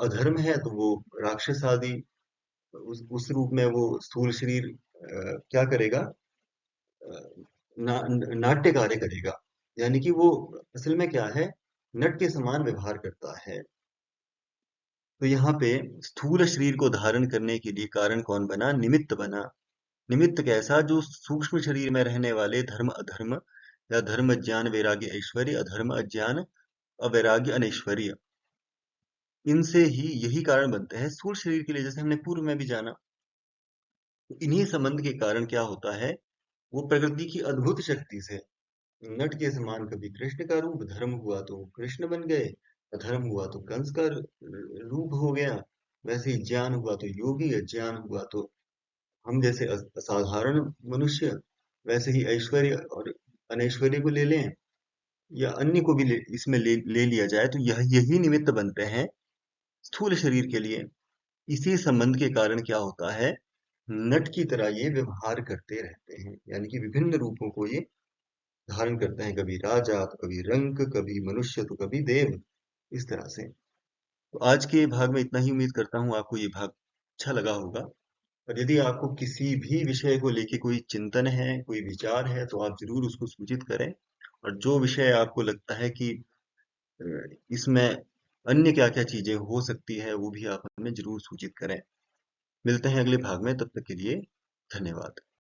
अधर्म है तो वो राक्षस आदि उस रूप में वो स्थूल शरीर क्या करेगा? नाट्य कार्य करेगा। यानी कि वो असल में क्या है? नट के समान व्यवहार करता है। तो यहाँ पे स्थूल शरीर को धारण करने के लिए कारण कौन बना? निमित्त बना। निमित्त कैसा? जो सूक्ष्म शरीर में रहने वाले धर्म अधर्म या धर्म ज्ञान वैराग्य ऐश्वर्य, अधर्म अज्ञान अवैराग्य अनैश्वर्य, इनसे ही यही कारण बनते हैं स्थूल शरीर के लिए, जैसे हमने पूर्व में भी जाना। तो इन्हीं संबंध के कारण क्या होता है? वो प्रकृति की अद्भुत शक्ति से नट के समान कभी कृष्ण का रूप, धर्म हुआ तो कृष्ण बन गए, अधर्म हुआ तो कंस का रूप हो गया। वैसे ही ज्ञान हुआ तो योगी, अज्ञान हुआ तो हम जैसे असाधारण मनुष्य। वैसे ही ऐश्वर्य और अनैश्वर्य को ले लें या अन्य को भी इसमें ले लिया जाए तो यही निमित्त बनते हैं स्थूल शरीर के लिए। इसी संबंध के कारण क्या होता है? नट की तरह ये व्यवहार करते रहते हैं, यानी कि विभिन्न रूपों को ये धारण करते हैं। कभी राजा तो कभी रंक, कभी मनुष्य तो कभी देव, इस तरह से। तो आज के भाग में इतना ही। उम्मीद करता हूँ आपको ये भाग अच्छा लगा होगा। और यदि आपको किसी भी विषय को लेके कोई चिंतन है, कोई विचार है, तो आप जरूर उसको सूचित करें। और जो विषय आपको लगता है कि अ, इसमें अन्य क्या क्या चीजें हो सकती है, वो भी आप हमें जरूर सूचित करें। मिलते हैं अगले भाग में, तब तक के लिए धन्यवाद।